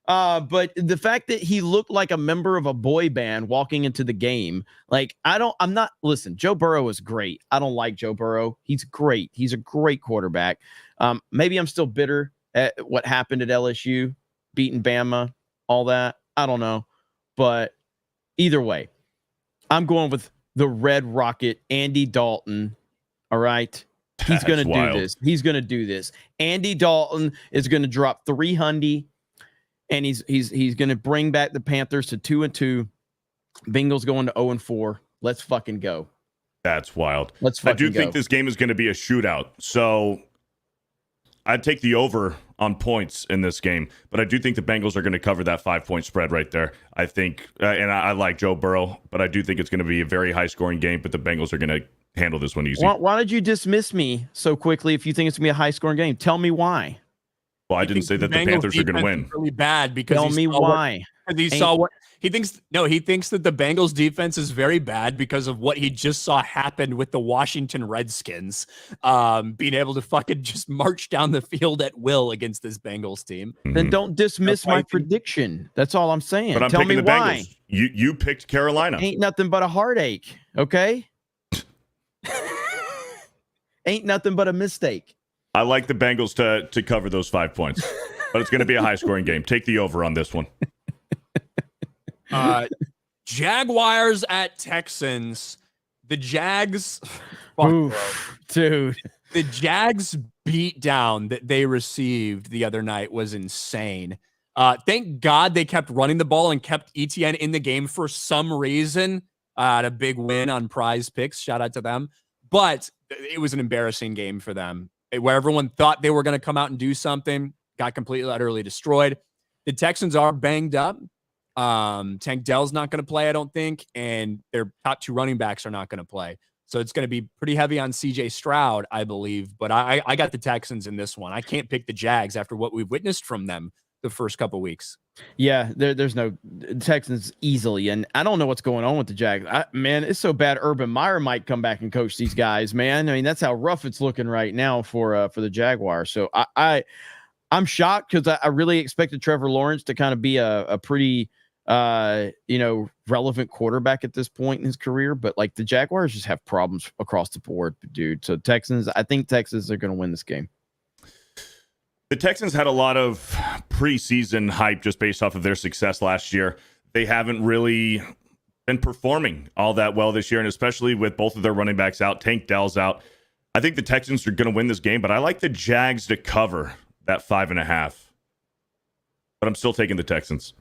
S2: But the fact that he looked like a member of a boy band walking into the game, like listen, Joe Burrow is great. I don't like Joe Burrow. He's great. He's a great quarterback. Maybe I'm still bitter at what happened at LSU, beating Bama, all that. I don't know. But either way, I'm going with the Red Rocket, Andy Dalton. All right. He's going to do this. He's going to do this. Andy Dalton is going to drop 300. And he's going to bring back the Panthers to 2-2. Bengals going to 0-4. Let's fucking go.
S3: That's wild.
S2: I
S3: do think this game is going to be a shootout. So I'd take the over on points in this game. But I do think the Bengals are going to cover that 5-point spread right there. I think, and I like Joe Burrow, but I do think it's going to be a very high-scoring game. But the Bengals are going to handle this one easy.
S2: Why did you dismiss me so quickly if you think it's going to be a high-scoring game? Tell me why.
S3: Well, I didn't say that the Panthers are going to win.
S1: Really bad because
S2: tell me why.
S1: He saw what he thinks. No, he thinks that the Bengals defense is very bad because of what he just saw happen with the Washington Redskins, being able to fucking just march down the field at will against this Bengals team.
S2: Then don't dismiss my prediction. That's all I'm saying.
S3: But I'm
S2: tell me
S3: the
S2: why.
S3: Bengals. You picked Carolina.
S2: Ain't nothing but a heartache. Okay. Ain't nothing but a mistake.
S3: I like the Bengals to cover those 5 points, but it's going to be a high-scoring game. Take the over on this one.
S1: Jaguars at Texans. The Jags,
S2: dude.
S1: The Jags beat down that they received the other night was insane. Thank God they kept running the ball and kept ETN in the game for some reason. Had a big win on Prize Picks. Shout out to them. But it was an embarrassing game for them, where everyone thought they were going to come out and do something, got completely, utterly destroyed. The Texans are banged up. Tank Dell's not going to play, I don't think, and their top 2 running backs are not going to play. So it's going to be pretty heavy on CJ Stroud, I believe. But I got the Texans in this one. I can't pick the Jags after what we've witnessed from them the first couple weeks.
S2: Yeah, there's no Texans easily, and I don't know what's going on with the Jags. Man, it's so bad. Urban Meyer might come back and coach these guys, man. I mean, that's how rough it's looking right now for the Jaguars. So I'm shocked because I really expected Trevor Lawrence to kind of be a pretty relevant quarterback at this point in his career, but like the Jaguars just have problems across the board, dude. So I think Texans are going to win this game.
S3: The Texans had a lot of preseason hype just based off of their success last year. They haven't really been performing all that well this year, and especially with both of their running backs out, Tank Dell's out. I think the Texans are going to win this game, but I like the Jags to cover that 5.5. But I'm still taking the Texans.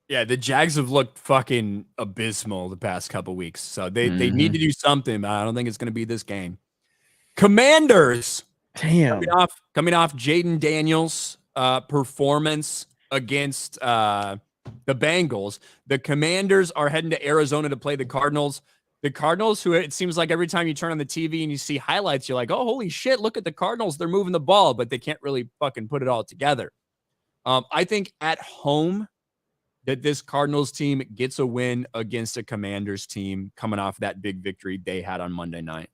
S1: Yeah, the Jags have looked fucking abysmal the past couple weeks, so they need to do something, but I don't think it's going to be this game. Commanders.
S2: Damn.
S1: Coming off Jaden Daniels' performance against the Bengals, the Commanders are heading to Arizona to play the Cardinals. The Cardinals, who it seems like every time you turn on the TV and you see highlights, you're like, oh, holy shit, look at the Cardinals. They're moving the ball, but they can't really fucking put it all together. I think at home that this Cardinals team gets a win against a Commanders team coming off that big victory they had on Monday night.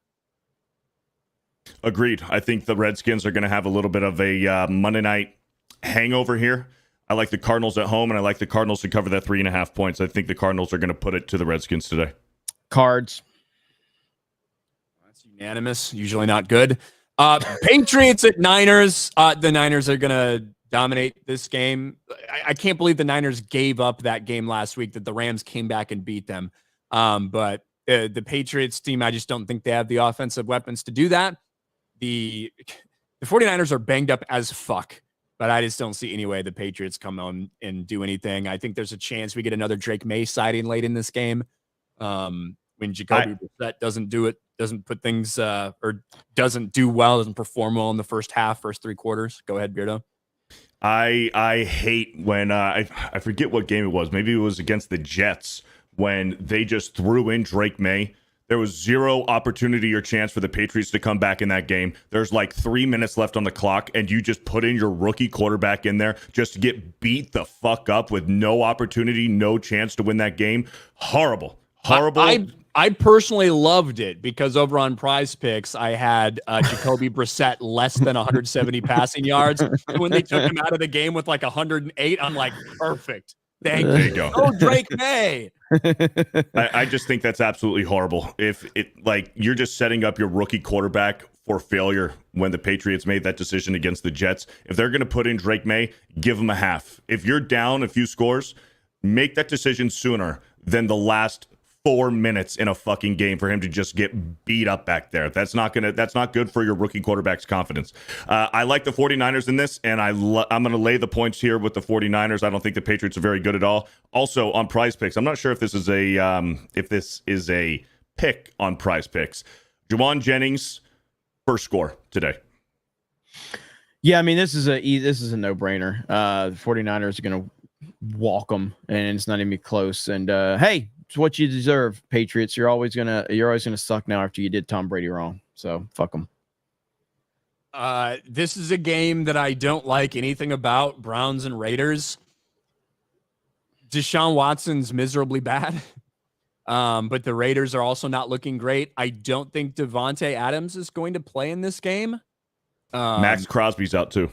S3: Agreed. I think the Redskins are going to have a little bit of a Monday night hangover here. I like the Cardinals at home, and I like the Cardinals to cover that 3.5 points. I think the Cardinals are going to put it to the Redskins today.
S2: Cards.
S1: That's unanimous. Usually not good. Patriots at Niners. The Niners are going to dominate this game. I can't believe the Niners gave up that game last week, that the Rams came back and beat them. But the Patriots team, I just don't think they have the offensive weapons to do that. The 49ers are banged up as fuck. but I just don't see any way the Patriots come on and do anything. I think there's a chance we get another Drake May sighting late in this game. When Jacoby Brissett doesn't put things or doesn't do well, doesn't perform well in the first 3 quarters. Go ahead, Beardo.
S3: I hate when I forget what game it was. Maybe it was against the Jets when they just threw in Drake May. There was zero opportunity or chance for the Patriots to come back in that game. There's like 3 minutes left on the clock, and you just put in your rookie quarterback in there just to get beat the fuck up with no opportunity, no chance to win that game. Horrible.
S1: I personally loved it because over on Prize Picks, I had Jacoby Brissett less than 170 passing yards. And when they took him out of the game with like 108, I'm like, perfect. Thank you.
S3: Go.
S1: Oh, Drake May.
S3: I just think that's absolutely horrible. If it like you're just setting up your rookie quarterback for failure when the Patriots made that decision against the Jets. If they're going to put in Drake May, give him a half. If you're down a few scores, make that decision sooner than the last 4 minutes in a fucking game for him to just get beat up back there. That's not good for your rookie quarterback's confidence. I like the 49ers in this, and I'm going to lay the points here with the 49ers. I don't think the Patriots are very good at all. Also on Prize Picks, I'm not sure if this is a pick on Prize Picks. Juwan Jennings first score today.
S2: Yeah, I mean this is a no-brainer. The 49ers are going to walk them, and it's not even close. And hey, it's what you deserve, Patriots. You're always gonna suck now after you did Tom Brady wrong. So fuck them.
S1: This is a game that I don't like anything about. Browns and Raiders. Deshaun Watson's miserably bad, but the Raiders are also not looking great. I don't think Devontae Adams is going to play in this game.
S3: Max Crosby's out too.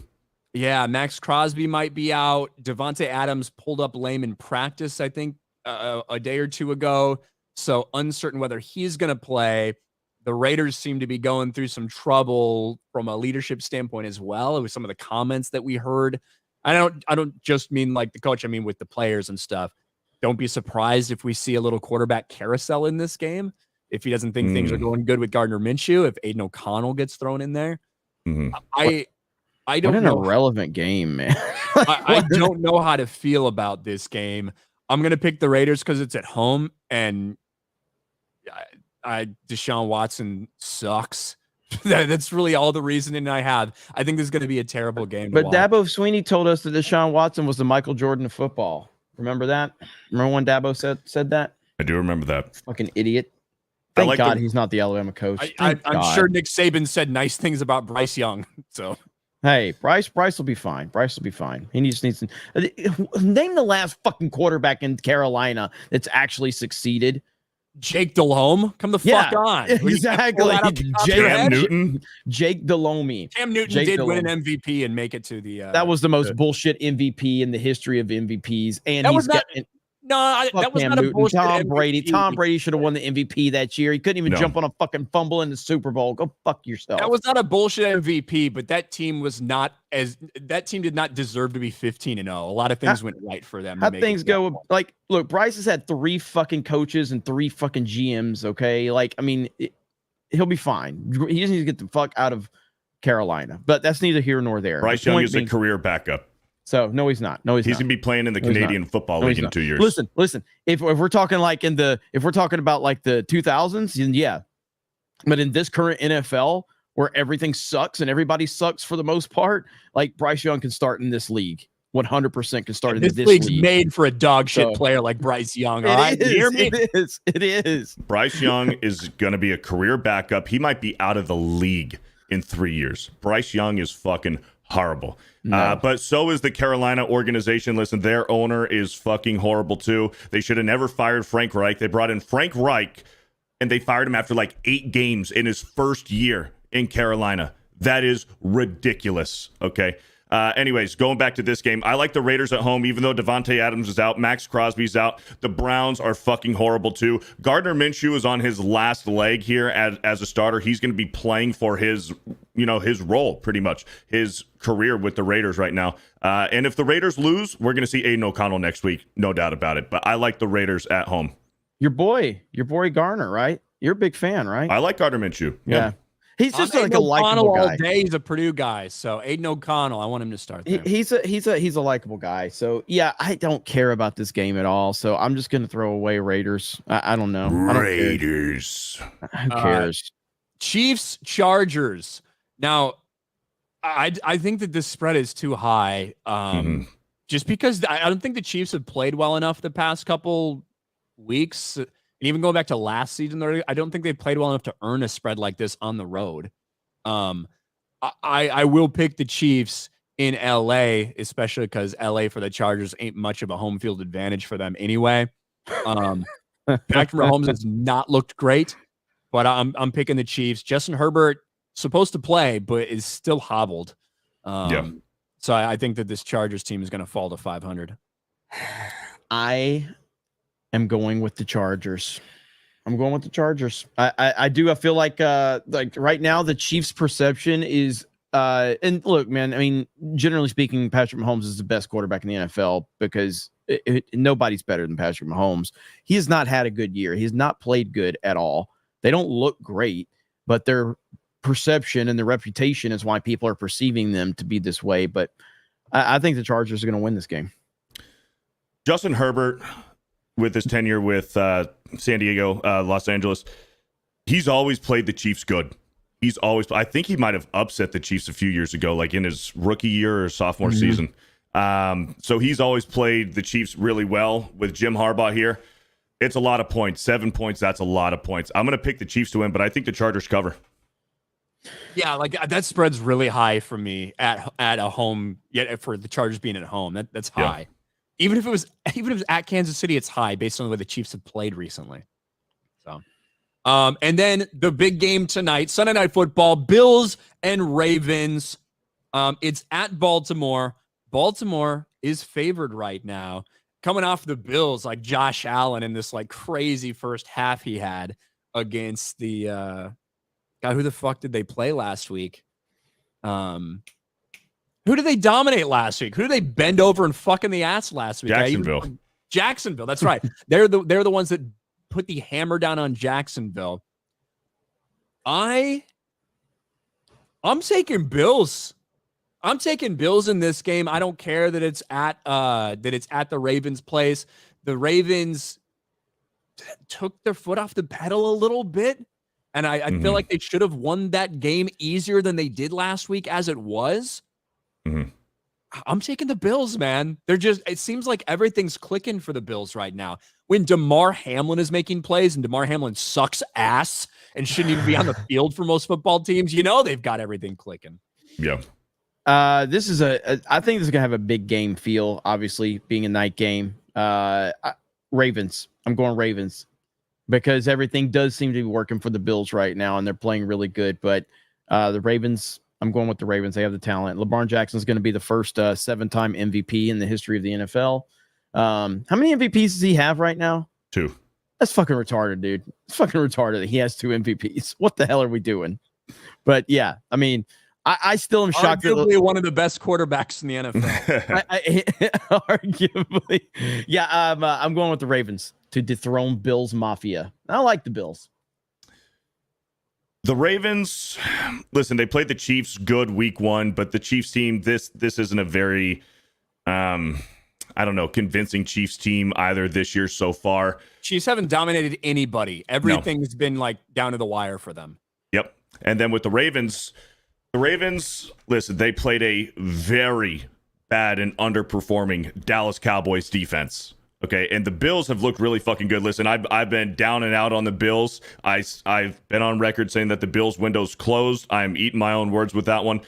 S1: Yeah, Max Crosby might be out. Devontae Adams pulled up lame in practice, I think, a day or two ago. So uncertain whether he's going to play. The Raiders seem to be going through some trouble from a leadership standpoint as well. It was some of the comments that we heard. I don't just mean like the coach. I mean with the players and stuff. Don't be surprised if we see a little quarterback carousel in this game. If he doesn't think things are going good with Gardner Minshew, if Aiden O'Connell gets thrown in there, I don't know.
S2: What an irrelevant game, man.
S1: I don't know how to feel about this game. I'm going to pick the Raiders because it's at home, and Deshaun Watson sucks. That's really all the reasoning I have. I think this is going to be a terrible game.
S2: But Dabo Sweeney told us that Deshaun Watson was the Michael Jordan of football. Remember that? Remember when Dabo said that?
S3: I do remember that.
S2: Fucking idiot. Thank God he's not the Alabama coach.
S1: I'm sure Nick Saban said nice things about Bryce Young. So.
S2: Hey, Bryce will be fine. Bryce will be fine. He just needs to name the last fucking quarterback in Carolina that's actually succeeded.
S1: Jake Delhomme, come the fuck on.
S2: Exactly.
S3: Cam Newton.
S2: Jake Delhomme.
S1: Cam Newton did win an MVP and make it to the.
S2: That was the most bullshit MVP in the history of MVPs, and that was not a bullshit Tom Brady. MVP. Tom Brady should have won the MVP that year. He couldn't even jump on a fucking fumble in the Super Bowl. Go fuck yourself.
S1: That was not a bullshit MVP, but that team did not deserve to be 15-0. A lot of things went right for them.
S2: How things go? Like, look, Bryce has had 3 fucking coaches and 3 fucking GMs. Okay, like, I mean, he'll be fine. He just needs to get the fuck out of Carolina. But that's neither here nor there.
S3: Bryce Young is a career backup.
S2: So no, he's not. He's
S3: going to be playing in the Canadian Football League in 2 years.
S2: Listen. If we're talking like if we're talking about like the 2000s, then yeah. But in this current NFL where everything sucks and everybody sucks for the most part, like Bryce Young can start in this league. 100% can start in this league.
S1: League's made for a dog shit player like Bryce Young. All right, hear me?
S2: It is.
S3: Bryce Young is going to be a career backup. He might be out of the league in 3 years. Bryce Young is fucking horrible. No. But so is the Carolina organization. Listen, their owner is fucking horrible too. They should have never fired Frank Reich. They brought in Frank Reich and they fired him after like 8 games in his first year in Carolina. That is ridiculous. Okay. Anyways, going back to this game, I like the Raiders at home, even though Devontae Adams is out, Max Crosby's out. The Browns are fucking horrible too. Gardner Minshew is on his last leg here as a starter. He's going to be playing for his role, pretty much his career with the Raiders right now. And if the Raiders lose, we're going to see Aiden O'Connell next week, no doubt about it. But I like the Raiders at home.
S2: Your boy Garner, right? You're a big fan, right?
S3: I like Gardner Minshew.
S2: Yeah. He's just
S1: I'm
S2: like
S1: Aiden
S2: a likable
S1: O'Connell
S2: guy.
S1: all day. He's a Purdue guy, so Aiden O'Connell. I want him to start there.
S2: He's a likable guy. So yeah, I don't care about this game at all. So I'm just gonna throw away Raiders. I don't know.
S3: Raiders.
S2: Who cares?
S1: Chiefs Chargers. Now, I think that this spread is too high. Just because I don't think the Chiefs have played well enough the past couple weeks. And even going back to last season, I don't think they played well enough to earn a spread like this on the road. I will pick the Chiefs in LA, especially because LA for the Chargers ain't much of a home field advantage for them anyway. Patrick Mahomes has not looked great, but I'm picking the Chiefs. Justin Herbert supposed to play, but is still hobbled. So I think that this Chargers team is going to fall to 500.
S2: I am going with the Chargers. I'm going with the Chargers. I feel like right now the Chiefs' perception is and look, man, I mean, generally speaking, Patrick Mahomes is the best quarterback in the NFL because nobody's better than Patrick Mahomes. He has not had a good year. He has not played good at all. They don't look great, but their perception and their reputation is why people are perceiving them to be this way. But I think the Chargers are going to win this game.
S3: Justin Herbert, with his tenure with San Diego, Los Angeles, he's always played the Chiefs good. I think he might have upset the Chiefs a few years ago, like in his rookie year or sophomore season. So he's always played the Chiefs really well with Jim Harbaugh here. It's a lot of points. 7 points, that's a lot of points. I'm going to pick the Chiefs to win, but I think the Chargers cover.
S1: Yeah, like that spread's really high for me at a home. Yet for the Chargers being at home, that's high. Yeah. Even if it was at Kansas City, it's high based on the way the Chiefs have played recently. So, and then the big game tonight, Sunday Night Football, Bills and Ravens. It's at Baltimore. Baltimore is favored right now, coming off the Bills, like Josh Allen in this like crazy first half he had against the. God, who the fuck did they play last week? Who did they dominate last week? Who did they bend over and fuck in the ass last week?
S3: Jacksonville.
S1: Jacksonville, that's right. They're the ones that put the hammer down on Jacksonville. I'm taking Bills. I'm taking Bills in this game. I don't care that it's at the Ravens' place. The Ravens took their foot off the pedal a little bit. And I feel like they should have won that game easier than they did last week as it was. I'm taking the Bills, man. It seems like everything's clicking for the Bills right now. When DeMar Hamlin is making plays and DeMar Hamlin sucks ass and shouldn't even be on the field for most football teams, they've got everything clicking.
S3: Yeah.
S2: I think this is going to have a big game feel, obviously being a night game. Ravens. I'm going Ravens. Because everything does seem to be working for the Bills right now, and they're playing really good. But the Ravens, I'm going with the Ravens. They have the talent. LeBron Jackson is going to be the first 7-time MVP in the history of the NFL. How many MVPs does he have right now?
S3: 2.
S2: That's fucking retarded, dude. It's fucking retarded that he has 2 MVPs. What the hell are we doing? But yeah, I mean, I still am shocked.
S1: Arguably one of the best quarterbacks in the NFL.
S2: Arguably, yeah. I'm going with the Ravens to dethrone Bills Mafia. I like the Bills.
S3: The Ravens, listen, they played the Chiefs good week 1, but the Chiefs team, this isn't a very, convincing Chiefs team either this year so far.
S1: Chiefs haven't dominated anybody. Everything's been like down to the wire for them.
S3: Yep. And then with the Ravens, listen, they played a very bad and underperforming Dallas Cowboys defense. Okay, and the Bills have looked really fucking good. Listen, I've been down and out on the Bills. I've been on record saying that the Bills window's closed. I'm eating my own words with that one.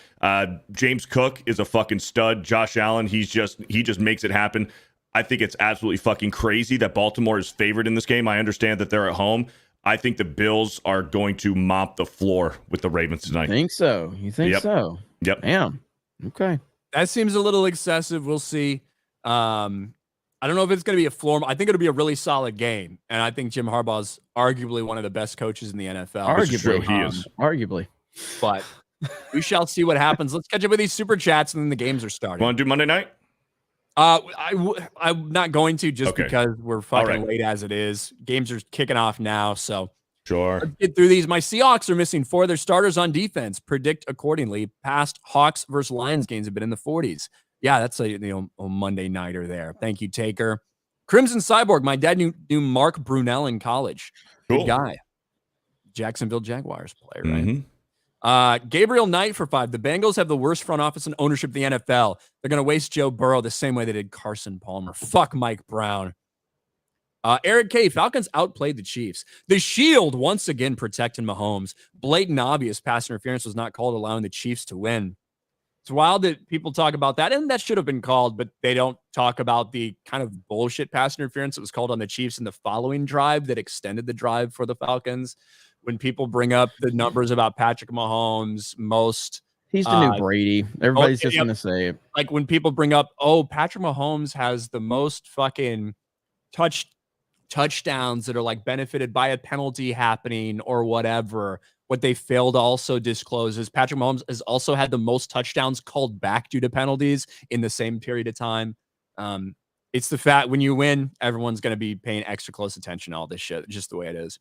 S3: James Cook is a fucking stud. Josh Allen, he just makes it happen. I think it's absolutely fucking crazy that Baltimore is favored in this game. I understand that they're at home. I think the Bills are going to mop the floor with the Ravens tonight.
S2: You think so? So?
S3: Yep.
S2: Damn. Okay.
S1: That seems a little excessive. We'll see. I don't know if it's going to be a floor. I think it'll be a really solid game. And I think Jim Harbaugh's arguably one of the best coaches in the NFL.
S3: Arguably, he is.
S2: Arguably.
S1: But we shall see what happens. Let's catch up with these super chats and then the games are starting.
S3: Want to do Monday night?
S1: I'm not going to just because we're fucking late as it is. Games are kicking off now. So
S3: Sure.
S1: Let's get through these. My Seahawks are missing 4 of their starters on defense. Predict accordingly. Past Hawks versus Lions games have been in the 40s. Yeah, that's a Monday nighter there. Thank you, Taker. Crimson Cyborg. My dad knew Mark Brunell in college. Good
S3: Cool.
S1: guy. Jacksonville Jaguars player, right? Gabriel Knight for 5. The Bengals have the worst front office and ownership of the NFL. They're going to waste Joe Burrow the same way they did Carson Palmer. Fuck Mike Brown. Eric K. Falcons outplayed the Chiefs. The shield once again protecting Mahomes. Blatant obvious pass interference was not called, allowing the Chiefs to win. It's wild that people talk about that, and that should have been called, but they don't talk about the kind of bullshit pass interference that was called on the Chiefs in the following drive that extended the drive for the Falcons. When people bring up the numbers about Patrick Mahomes,
S2: he's the new Brady. Everybody's just going to say it.
S1: Like when people bring up, Patrick Mahomes has the most fucking touchdowns that are like benefited by a penalty happening or whatever. What they fail to also disclose is Patrick Mahomes has also had the most touchdowns called back due to penalties in the same period of time. It's the fact when you win, everyone's going to be paying extra close attention to all this shit. Just the way it is.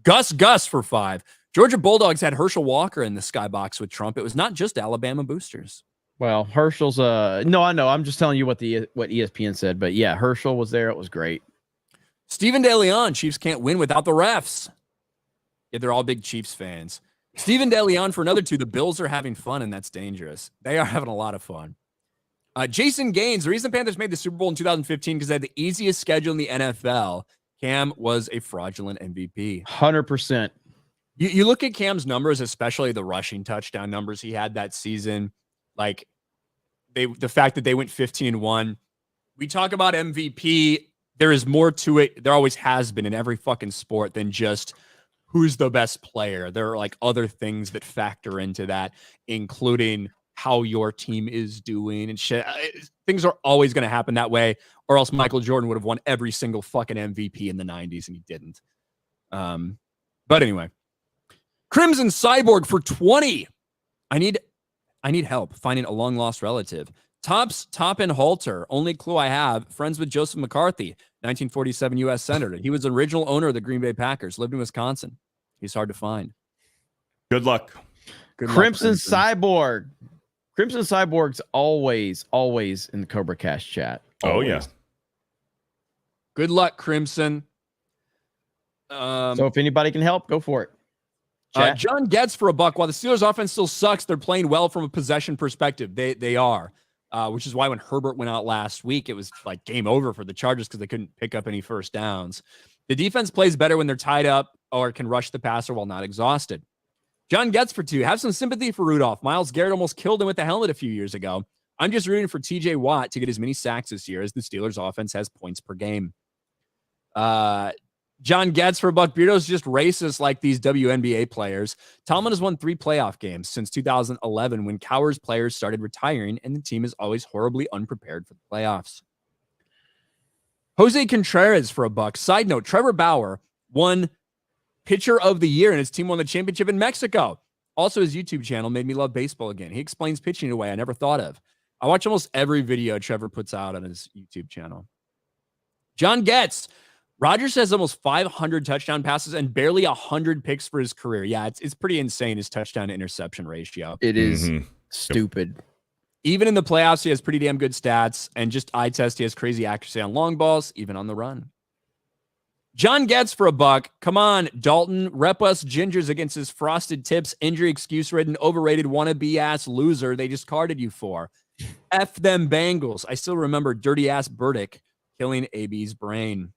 S1: Gus for 5. Georgia Bulldogs had Herschel Walker in the skybox with Trump. It was not just Alabama boosters.
S2: Well, Herschel's no, I know. I'm just telling you what ESPN said, but yeah, Herschel was there. It was great.
S1: Stephen DeLeon, Chiefs can't win without the refs. Yeah, they're all big Chiefs fans. Stephen DeLeon for another 2. The Bills are having fun, and that's dangerous. They are having a lot of fun. Jason Gaines, the reason the Panthers made the Super Bowl in 2015 because they had the easiest schedule in the NFL. Cam was a fraudulent MVP.
S2: 100%.
S1: You look at Cam's numbers, especially the rushing touchdown numbers he had that season. Like the fact that they went 15-1. We talk about MVP. There is more to it. There always has been in every fucking sport than just who's the best player. There are like other things that factor into that, including how your team is doing and shit. Things are always going to happen that way, or else Michael Jordan would have won every single fucking MVP in the 90s, and he didn't. But anyway, Crimson Cyborg for 20. I need help finding a long lost relative. Top and Halter. Only clue I have. Friends with Joseph McCarthy, 1947 U.S. Senator. He was the original owner of the Green Bay Packers. Lived in Wisconsin. He's hard to find.
S3: Good luck.
S2: Crimson Cyborg. Crimson Cyborg's always in the Cobra Cash chat. Always.
S3: Oh, yeah.
S1: Good luck, Crimson.
S2: So if anybody can help, go for it.
S1: John Getz for $1. While the Steelers offense still sucks, they're playing well from a possession perspective. They are, which is why when Herbert went out last week, it was like game over for the Chargers because they couldn't pick up any first downs. The defense plays better when they're tied up or can rush the passer while not exhausted. John Getz for 2. Have some sympathy for Rudolph. Myles Garrett almost killed him with the helmet a few years ago. I'm just rooting for TJ Watt to get as many sacks this year as the Steelers offense has points per game. John Getz for $1. Beardo's just racist like these WNBA players. Tomlin has won 3 playoff games since 2011 when Cowher's players started retiring, and the team is always horribly unprepared for the playoffs. Jose Contreras for $1. Side note, Trevor Bauer won Pitcher of the Year, and his team won the championship in Mexico. Also, his YouTube channel made me love baseball again. He explains pitching in a way I never thought of. I watch almost every video Trevor puts out on his YouTube channel. John Getz. Rodgers has almost 500 touchdown passes and barely 100 picks for his career. Yeah, it's pretty insane, his touchdown to interception ratio.
S2: It is stupid.
S1: Even in the playoffs, he has pretty damn good stats, and just eye test, he has crazy accuracy on long balls, even on the run. John Getz for $1. Come on, Dalton. Rep us Gingers against his frosted tips, injury excuse-ridden, overrated wannabe-ass loser they just carded you for. F them Bengals. I still remember dirty-ass Burdick killing AB's brain.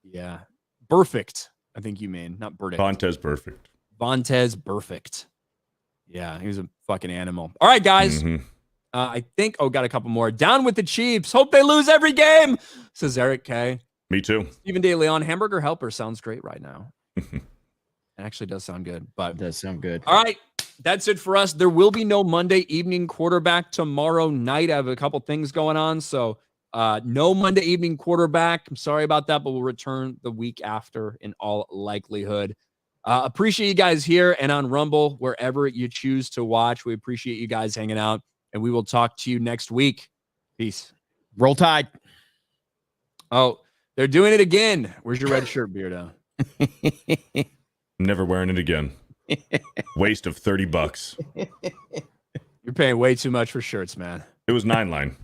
S1: Yeah. Perfect, I think you mean. Not Burdick.
S3: Vontez Perfect.
S1: Vontez Perfect. Yeah, he was a fucking animal. All right, guys. I think, got a couple more. Down with the Chiefs. Hope they lose every game, says Eric K.
S3: Me too.
S1: Stephen DeLeon, Hamburger Helper sounds great right now. It actually does sound good. But
S2: it does sound good.
S1: All right. That's it for us. There will be no Monday evening quarterback tomorrow night. I have a couple things going on. So no Monday evening quarterback. I'm sorry about that, but we'll return the week after in all likelihood. Appreciate you guys here and on Rumble, wherever you choose to watch. We appreciate you guys hanging out, and we will talk to you next week. Peace.
S2: Roll Tide.
S1: Oh, they're doing it again. Where's your red shirt, Beardo?
S3: I'm never wearing it again. Waste of $30.
S1: You're paying way too much for shirts, man.
S3: It was 9 line.